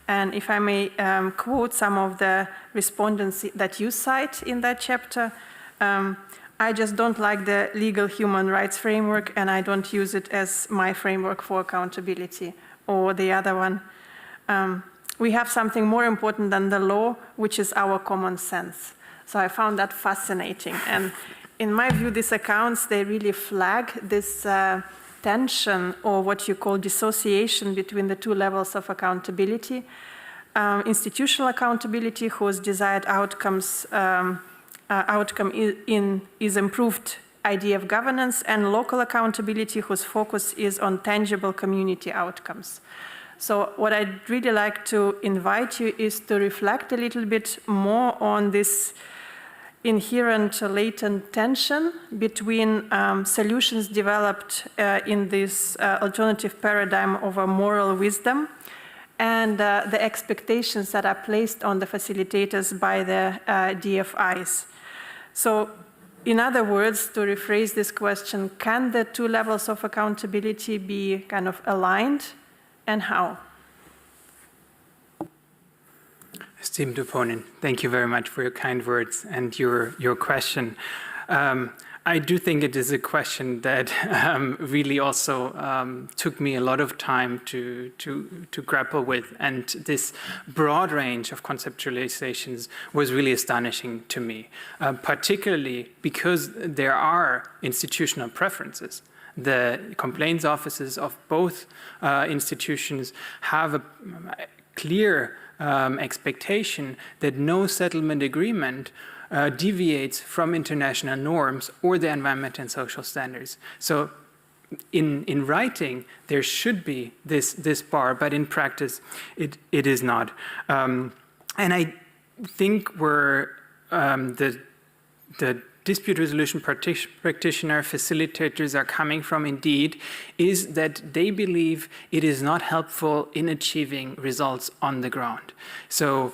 And if I may quote some of the respondents that you cite in that chapter, I just don't like the legal human rights framework, and I don't use it as my framework for accountability. Or the other one, we have something more important than the law, which is our common sense. So I found that fascinating. And in my view, these accounts, they really flag this tension, or what you call dissociation, between the two levels of accountability. Institutional accountability, whose desired outcome is improved idea of governance, and local accountability, whose focus is on tangible community outcomes. So what I'd really like to invite you is to reflect a little bit more on this inherent latent tension between solutions developed in this alternative paradigm of a moral wisdom and the expectations that are placed on the facilitators by the DFIs. So, in other words, to rephrase this question, can the two levels of accountability be kind of aligned, and how? Esteemed opponent, thank you very much for your kind words and your question. I do think it is a question that really also took me a lot of time to grapple with, and this broad range of conceptualizations was really astonishing to me, particularly because there are institutional preferences. The complaints offices of both institutions have a clear expectation that no settlement agreement deviates from international norms or the environmental and social standards. So in writing, there should be this bar, but in practice, it is not. And I think where the dispute resolution practitioner facilitators are coming from indeed is that they believe it is not helpful in achieving results on the ground. So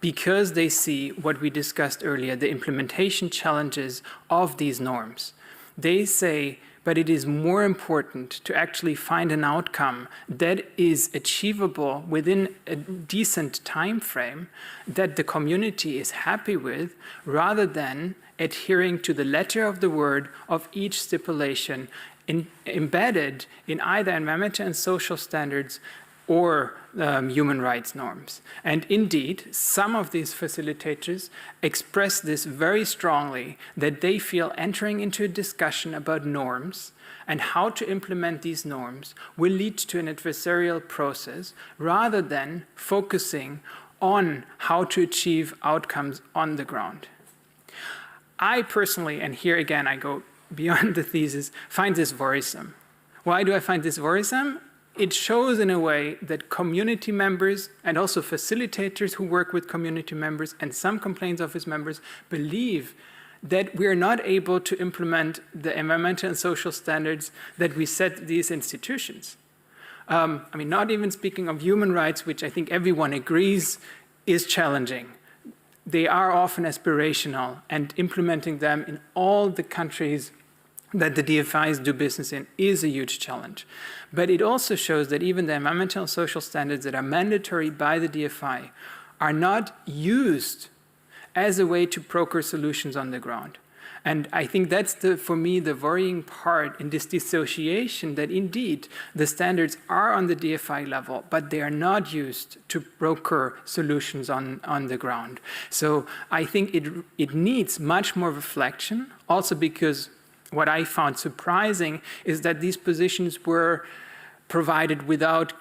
because they see what we discussed earlier, the implementation challenges of these norms, they say, but it is more important to actually find an outcome that is achievable within a decent time frame that the community is happy with, rather than adhering to the letter of the word of each stipulation embedded in either environmental and social standards or human rights norms. And indeed, some of these facilitators express this very strongly, that they feel entering into a discussion about norms and how to implement these norms will lead to an adversarial process, rather than focusing on how to achieve outcomes on the ground. I personally, and here again I go beyond the thesis, find this worrisome. Why do I find this worrisome? It shows in a way that community members and also facilitators who work with community members and some complaints office members believe that we are not able to implement the environmental and social standards that we set these institutions. I mean, not even speaking of human rights, which I think everyone agrees is challenging. They are often aspirational, and implementing them in all the countries that the DFIs do business in is a huge challenge. But it also shows that even the environmental and social standards that are mandatory by the DFI are not used as a way to broker solutions on the ground. And I think that's, for me, the worrying part in this dissociation, that indeed the standards are on the DFI level, but they are not used to broker solutions on the ground. So I think it needs much more reflection, also because what I found surprising is that these positions were provided without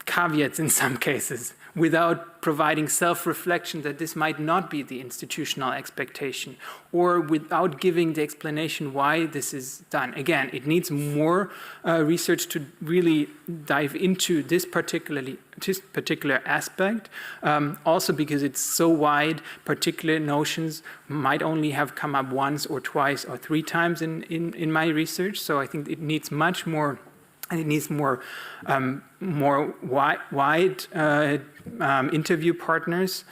caveats in some cases, without providing self-reflection that this might not be the institutional expectation, or without giving the explanation why this is done. Again, it needs more research to really dive into this particular aspect, also because it's so wide. Particular notions might only have come up once or twice or three times in my research, so I think it needs much more, and it needs more wide interview partners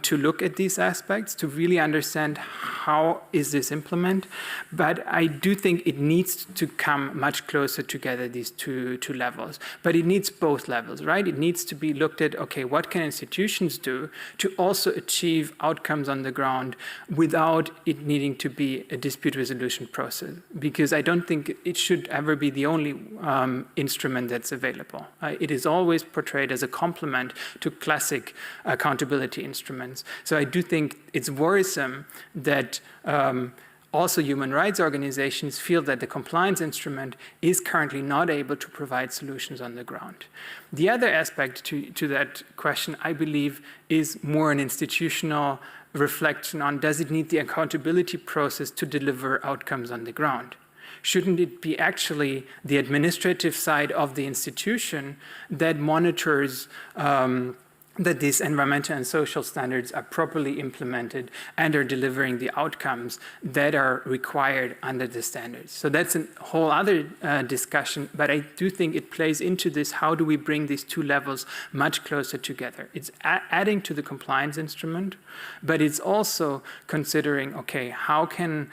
to look at these aspects, to really understand how is this implemented. But I do think it needs to come much closer together, these two levels. But it needs both levels, right? It needs to be looked at, okay, what can institutions do to also achieve outcomes on the ground without it needing to be a dispute resolution process? Because I don't think it should ever be the only instrument that's available. It is always portrayed as a complement to classic accountability instruments. So I do think it's worrisome that also human rights organizations feel that the compliance instrument is currently not able to provide solutions on the ground. The other aspect to that question, I believe, is more an institutional reflection on, does it need the accountability process to deliver outcomes on the ground? Shouldn't it be actually the administrative side of the institution that monitors that these environmental and social standards are properly implemented and are delivering the outcomes that are required under the standards? So that's a whole other discussion, but I do think it plays into this, how do we bring these two levels much closer together? It's adding to the compliance instrument, but it's also considering, okay, how can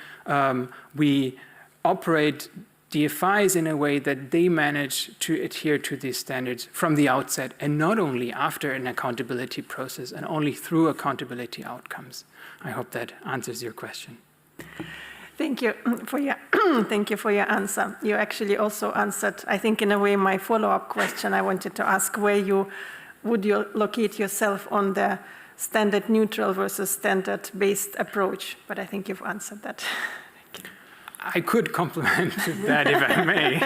we operate DFIs in a way that they manage to adhere to these standards from the outset, and not only after an accountability process and only through accountability outcomes. I hope that answers your question. Thank you for your thank you for your answer. You actually also answered, I think, in a way, my follow-up question. I wanted to ask where would you locate yourself on the standard neutral versus standard based approach, but I think you've answered that. I could complement that if I may.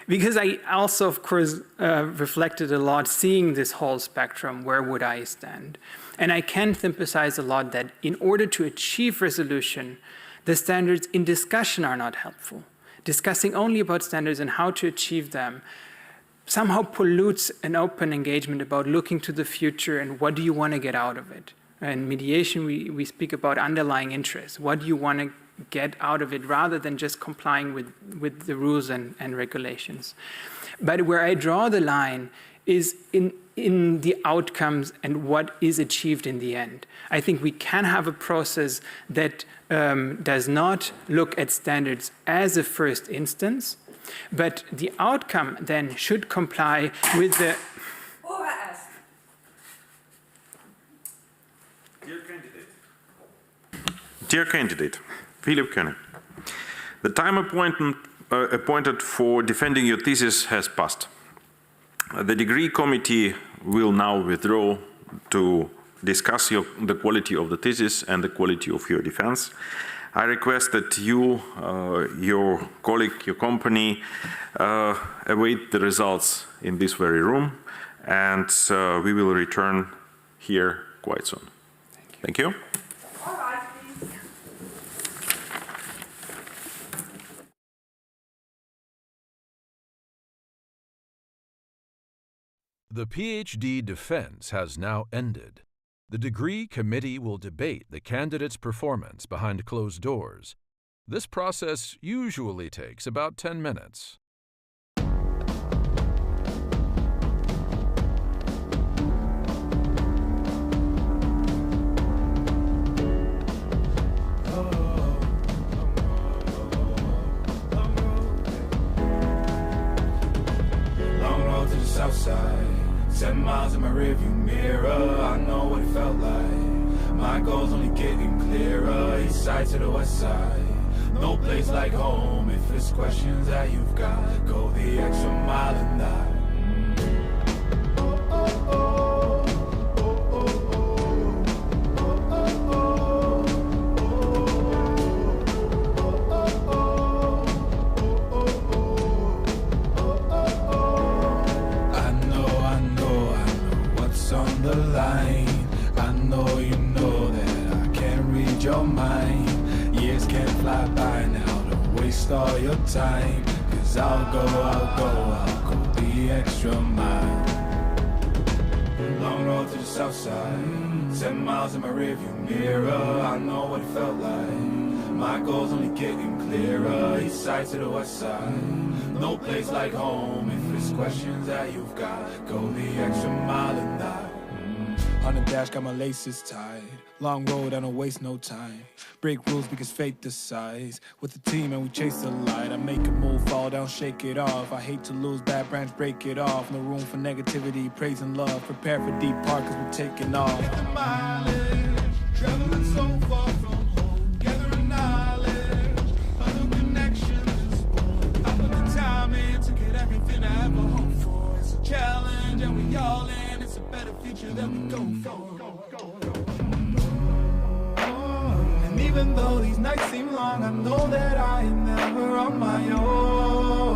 Because I also, of course, reflected a lot seeing this whole spectrum, where would I stand? And I can sympathize a lot that in order to achieve resolution, the standards in discussion are not helpful. Discussing only about standards and how to achieve them somehow pollutes an open engagement about looking to the future and what do you want to get out of it. In mediation, we speak about underlying interests. What do you want to get out of it, rather than just complying with the rules and regulations. But where I draw the line is in the outcomes and what is achieved in the end. I think we can have a process that does not look at standards as a first instance, but the outcome then should comply with the... Dear candidate, Philipp König, the time appointed for defending your thesis has passed. The degree committee will now withdraw to discuss the quality of the thesis and the quality of your defense. I request that you, your colleague, your company, await the results in this very room, and we will return here quite soon. Thank you. The PhD defense has now ended. The degree committee will debate the candidate's performance behind closed doors. This process usually takes about 10 minutes. Long road to the south side. 7 miles in my rearview mirror, I know what it felt like. My goals only getting clearer, east side to the west side. No place like home, if it's questions that you've got, go the extra mile and that. waste all your time. Cause I'll go the extra mile. Long road to the south side, 10 miles in my rearview mirror. I know what it felt like. My goal's only getting clearer. East side to the west side, no place like home. If it's questions that you've got, go the extra mile and die. On the dash, got my laces tied. Long road, I don't waste no time. Break rules because fate decides. With the team and we chase the light. I make a move, fall down, shake it off. I hate to lose, bad branch, break it off. No room for negativity, praise and love. Prepare for deep part cause we're taking off. The mileage, traveling so far from home. Gathering knowledge, other connections. I put the time in to get everything I ever hoped for. It's a challenge and we all in. It's a better future that we go for. And even though these nights seem long, I know that I am never on my own.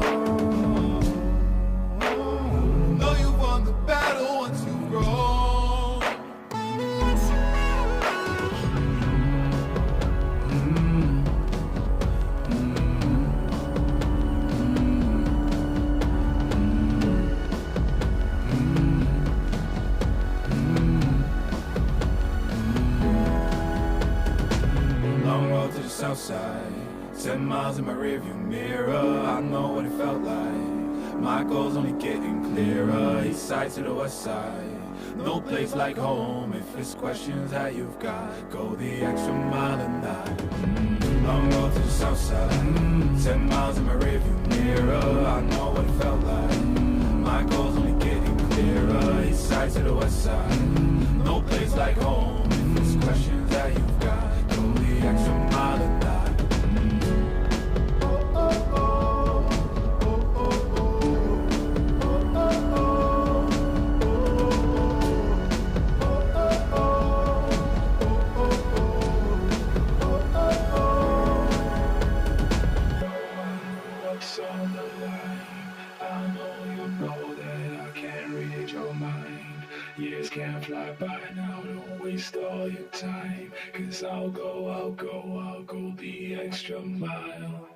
Know you've won the battle once you've grown. To the south side, 10 miles in my rearview mirror. I know what it felt like. My goal's only getting clearer. East side to the west side, no place like home. If it's questions that you've got, go the extra mile and die. Long road to the south side, 10 miles in my rearview mirror. I know what it felt like. My goal's only getting clearer. East side to the west side, no place like home. If it's questions that you've got, go the extra mile and die. What's on the line? I know you know that I can't read your mind. Years can't fly by now, don't waste all your time. Cause I'll go the extra mile.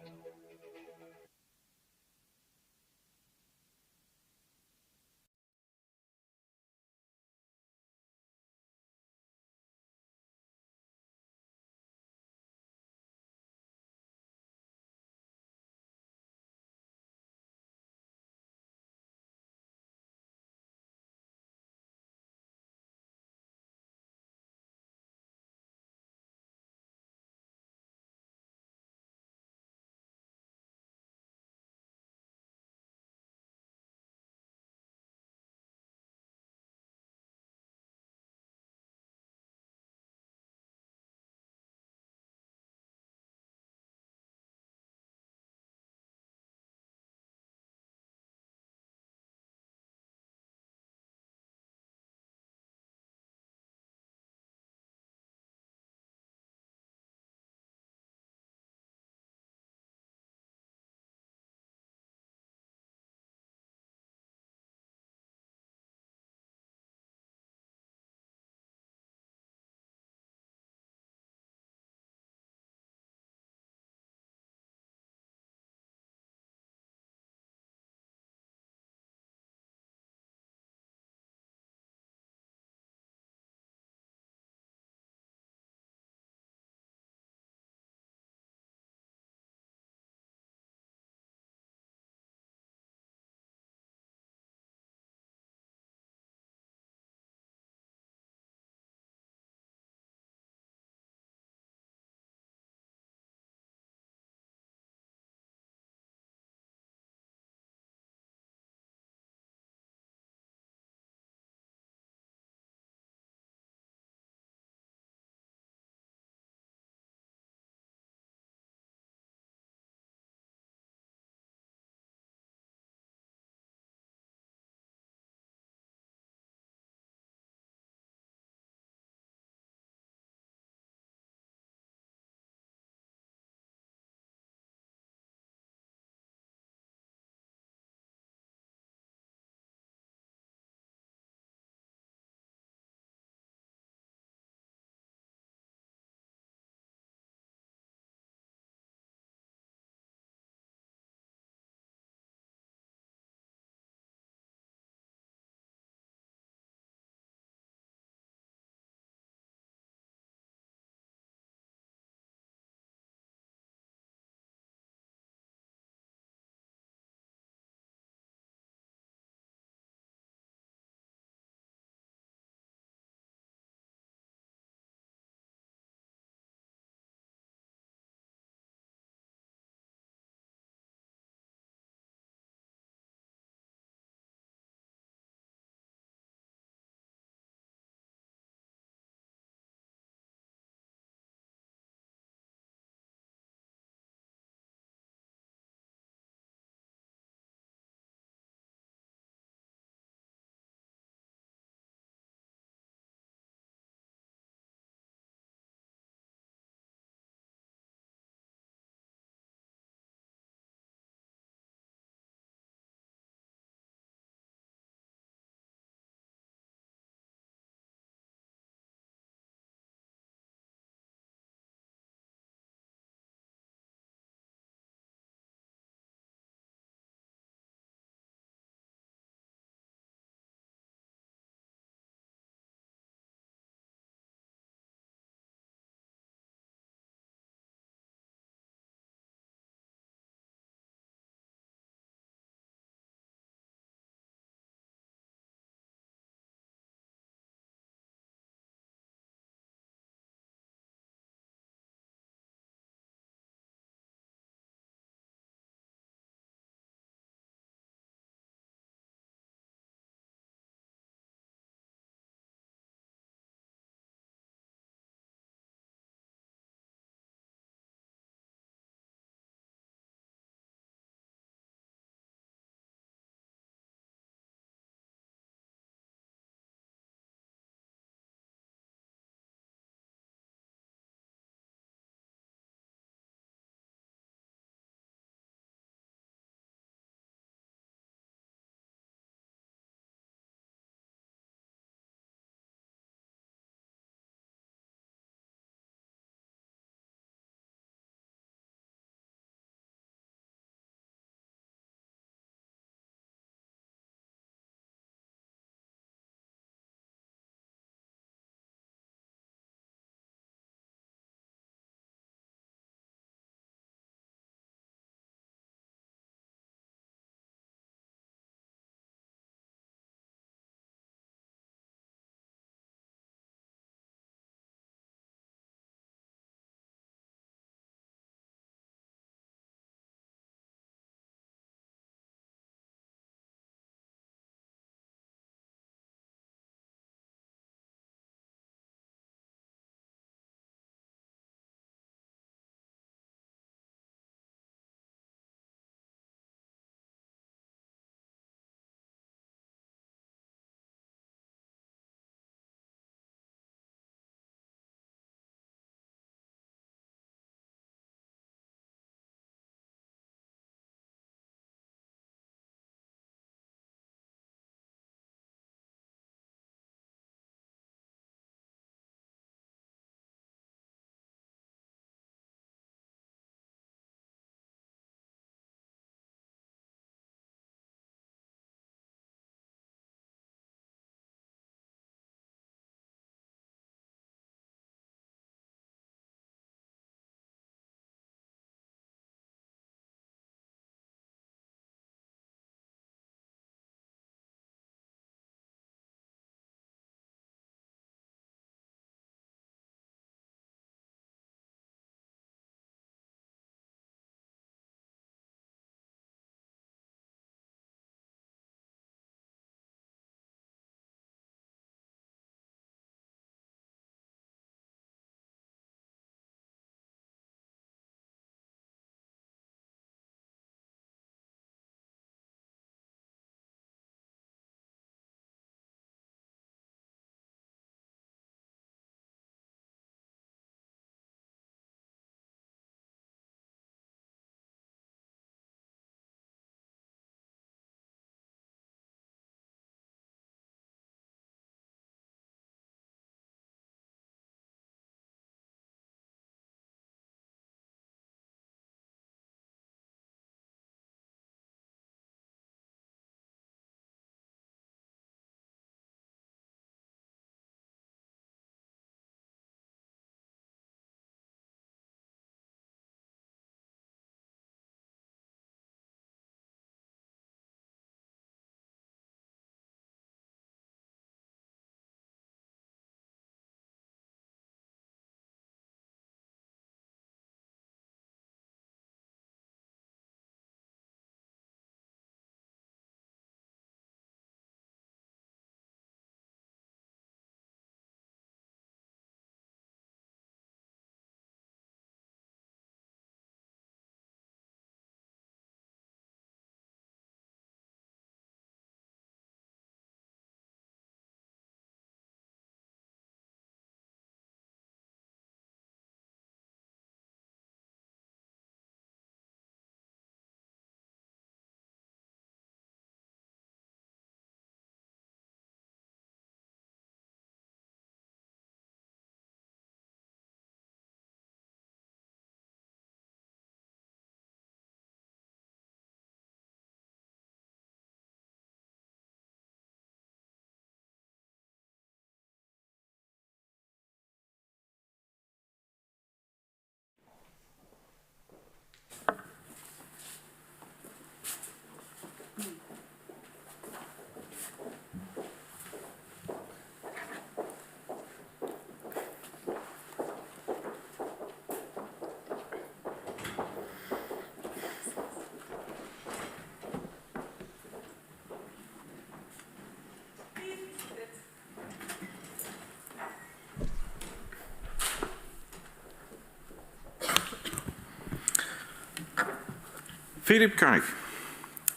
Philipp König,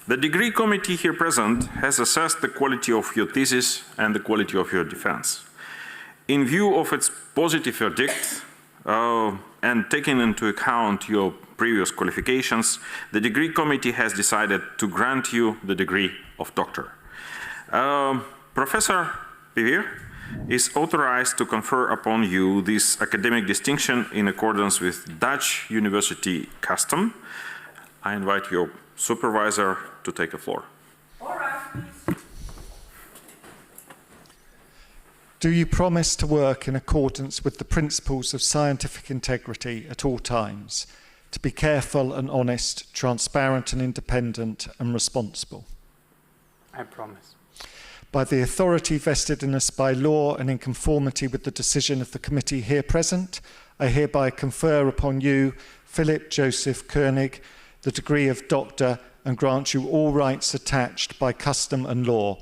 the degree committee here present has assessed the quality of your thesis and the quality of your defense. In view of its positive verdict and taking into account your previous qualifications, the degree committee has decided to grant you the degree of doctor. Professor Pivir is authorized to confer upon you this academic distinction in accordance with Dutch university custom. I invite your supervisor to take the floor. All right, please. Do you promise to work in accordance with the principles of scientific integrity at all times, to be careful and honest, transparent and independent and responsible? I promise. By the authority vested in us by law and in conformity with the decision of the committee here present, I hereby confer upon you, Philipp Joseph König, the degree of doctor and grant you all rights attached by custom and law.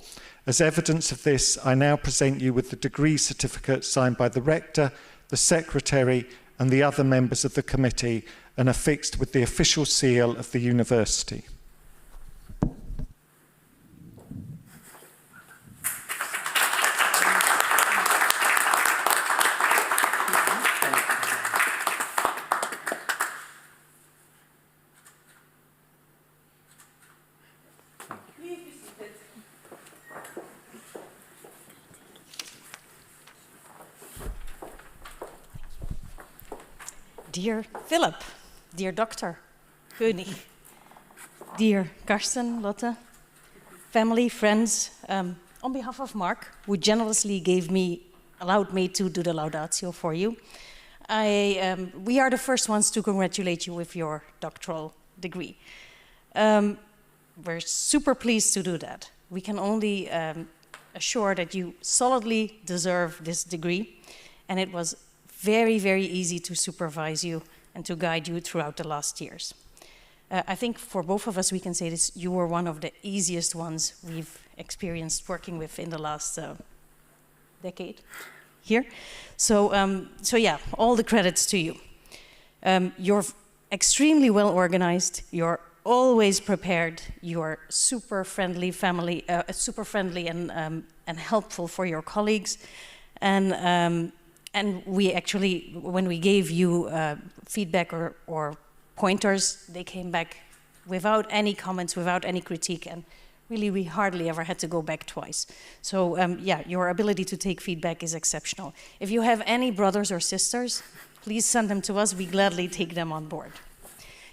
As evidence of this, I now present you with the degree certificate signed by the rector, the secretary and the other members of the committee and affixed with the official seal of the university. Dear Philip, dear Dr. König, dear Karsten, Lotte, family, friends, on behalf of Mark, who generously allowed me to do the laudatio for you, we are the first ones to congratulate you with your doctoral degree. We're super pleased to do that. We can only assure that you solidly deserve this degree, and it was very, very easy to supervise you and to guide you throughout the last years. I think for both of us, we can say this, you were one of the easiest ones we've experienced working with in the last decade here. So yeah, all the credits to you. You're extremely well organized, you're always prepared, you're super friendly and helpful for your colleagues. And we actually, when we gave you feedback or pointers, they came back without any comments, without any critique, and really we hardly ever had to go back twice. So yeah, your ability to take feedback is exceptional. If you have any brothers or sisters, please send them to us, we gladly take them on board.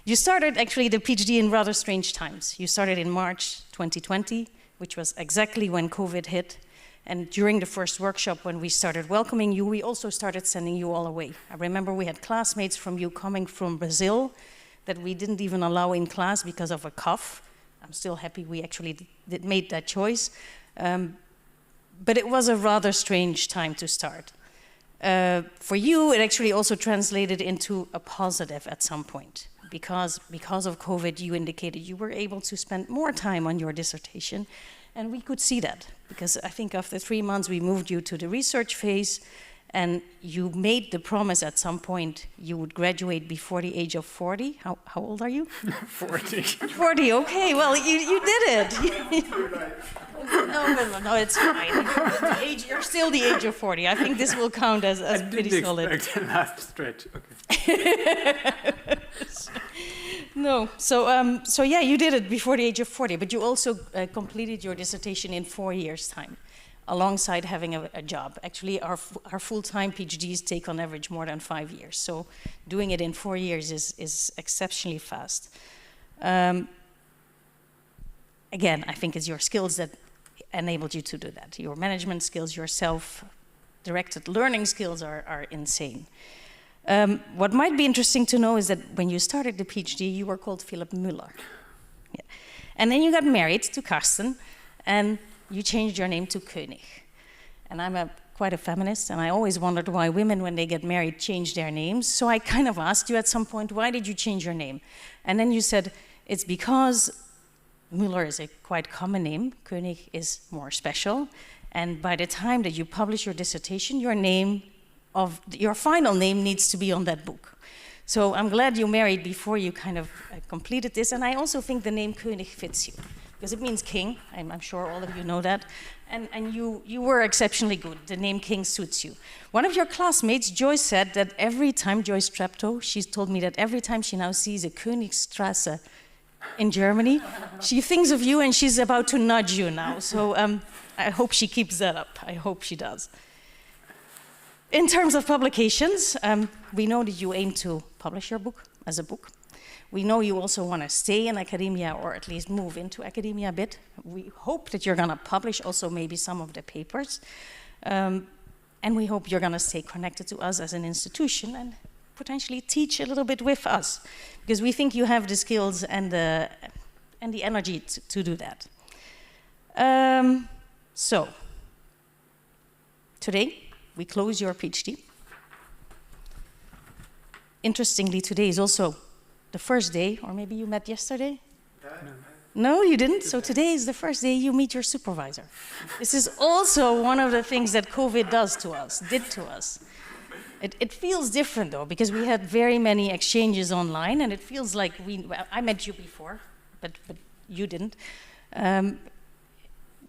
You started actually the PhD in rather strange times. You started in March 2020, which was exactly when COVID hit. And during the first workshop, when we started welcoming you, we also started sending you all away. I remember we had classmates from you coming from Brazil that we didn't even allow in class because of a cough. I'm still happy we actually made that choice. But it was a rather strange time to start. For you, it actually also translated into a positive at some point. Because of COVID, you indicated you were able to spend more time on your dissertation. And we could see that, because I think after 3 months we moved you to the research phase, and you made the promise at some point you would graduate before the age of 40. How old are you? 40. 40, okay, well, you did it. No, it's fine. You're still the age of 40. I think this will count as pretty solid. I didn't expect the last stretch, okay. No, so yeah, you did it before the age of 40, but you also completed your dissertation in 4 years' time, alongside having a job. Actually, our full-time PhDs take on average more than 5 years, so doing it in 4 years is exceptionally fast. Again, I think it's your skills that enabled you to do that. Your management skills, your self-directed learning skills are insane. What might be interesting to know is that when you started the PhD, you were called Philipp Müller. Yeah. And then you got married to Karsten, and you changed your name to König. And I'm quite a feminist, and I always wondered why women, when they get married, change their names. So I kind of asked you at some point, why did you change your name? And then you said, it's because Müller is a quite common name, König is more special, and by the time that you publish your dissertation, your final name needs to be on that book. So I'm glad you married before you kind of completed this. And I also think the name König fits you, because it means king. I'm sure all of you know that. And you were exceptionally good. The name king suits you. One of your classmates, Joyce, said that every time, Joyce Treptow, she's told me that every time she now sees a Königstrasse in Germany, she thinks of you and she's about to nudge you now. So I hope she keeps that up. I hope she does. In terms of publications, we know that you aim to publish your book as a book. We know you also want to stay in academia, or at least move into academia a bit. We hope that you're going to publish also maybe some of the papers. And we hope you're going to stay connected to us as an institution and potentially teach a little bit with us, because we think you have the skills and the energy to do that. So, today, we close your PhD. Interestingly, today is also the first day, or maybe you met yesterday? No, you didn't? So today is the first day you meet your supervisor. This is also one of the things that COVID did to us. It feels different though, because we had very many exchanges online, and it feels like I met you before, but you didn't.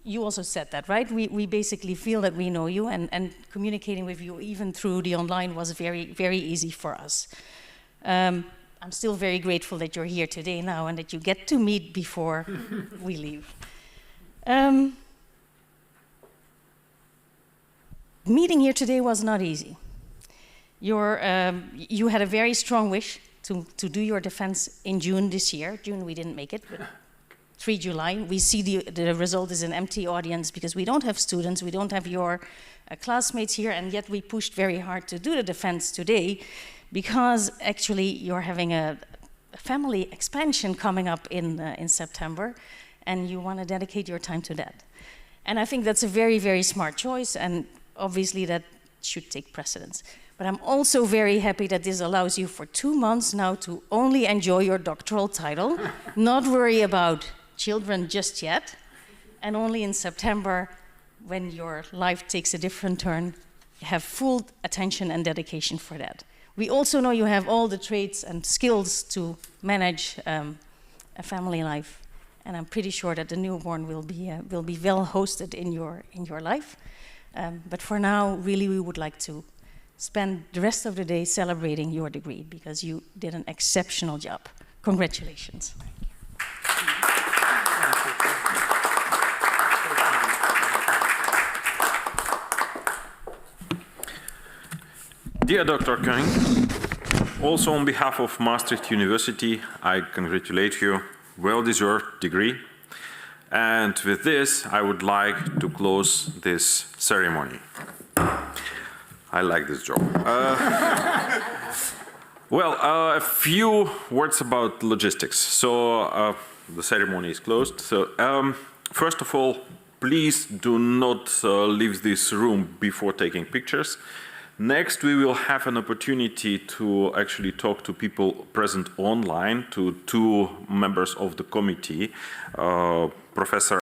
You also said that, right? We basically feel that we know you, and communicating with you even through the online was very, very easy for us. I'm still very grateful that you're here today now and that you get to meet before we leave. Meeting here today was not easy. You had a very strong wish to do your defense in June this year. June we didn't make it, but 3 July. We see the result is an empty audience because we don't have students, we don't have your classmates here, and yet we pushed very hard to do the defense today, because actually you're having a family expansion coming up in September, and you want to dedicate your time to that. And I think that's a very, very smart choice, and obviously that should take precedence. But I'm also very happy that this allows you for 2 months now to only enjoy your doctoral title, not worry about children just yet, and only in September, when your life takes a different turn, have full attention and dedication for that. We also know you have all the traits and skills to manage a family life, and I'm pretty sure that the newborn will be well hosted in your life. But for now, really, we would like to spend the rest of the day celebrating your degree, because you did an exceptional job. Congratulations. Dear Dr. König, also on behalf of Maastricht University, I congratulate you. Well-deserved degree. And with this, I would like to close this ceremony. I like this job. Well, a few words about logistics. So the ceremony is closed. So first of all, please do not leave this room before taking pictures. Next, we will have an opportunity to actually talk to people present online, to 2 members of the committee, Professor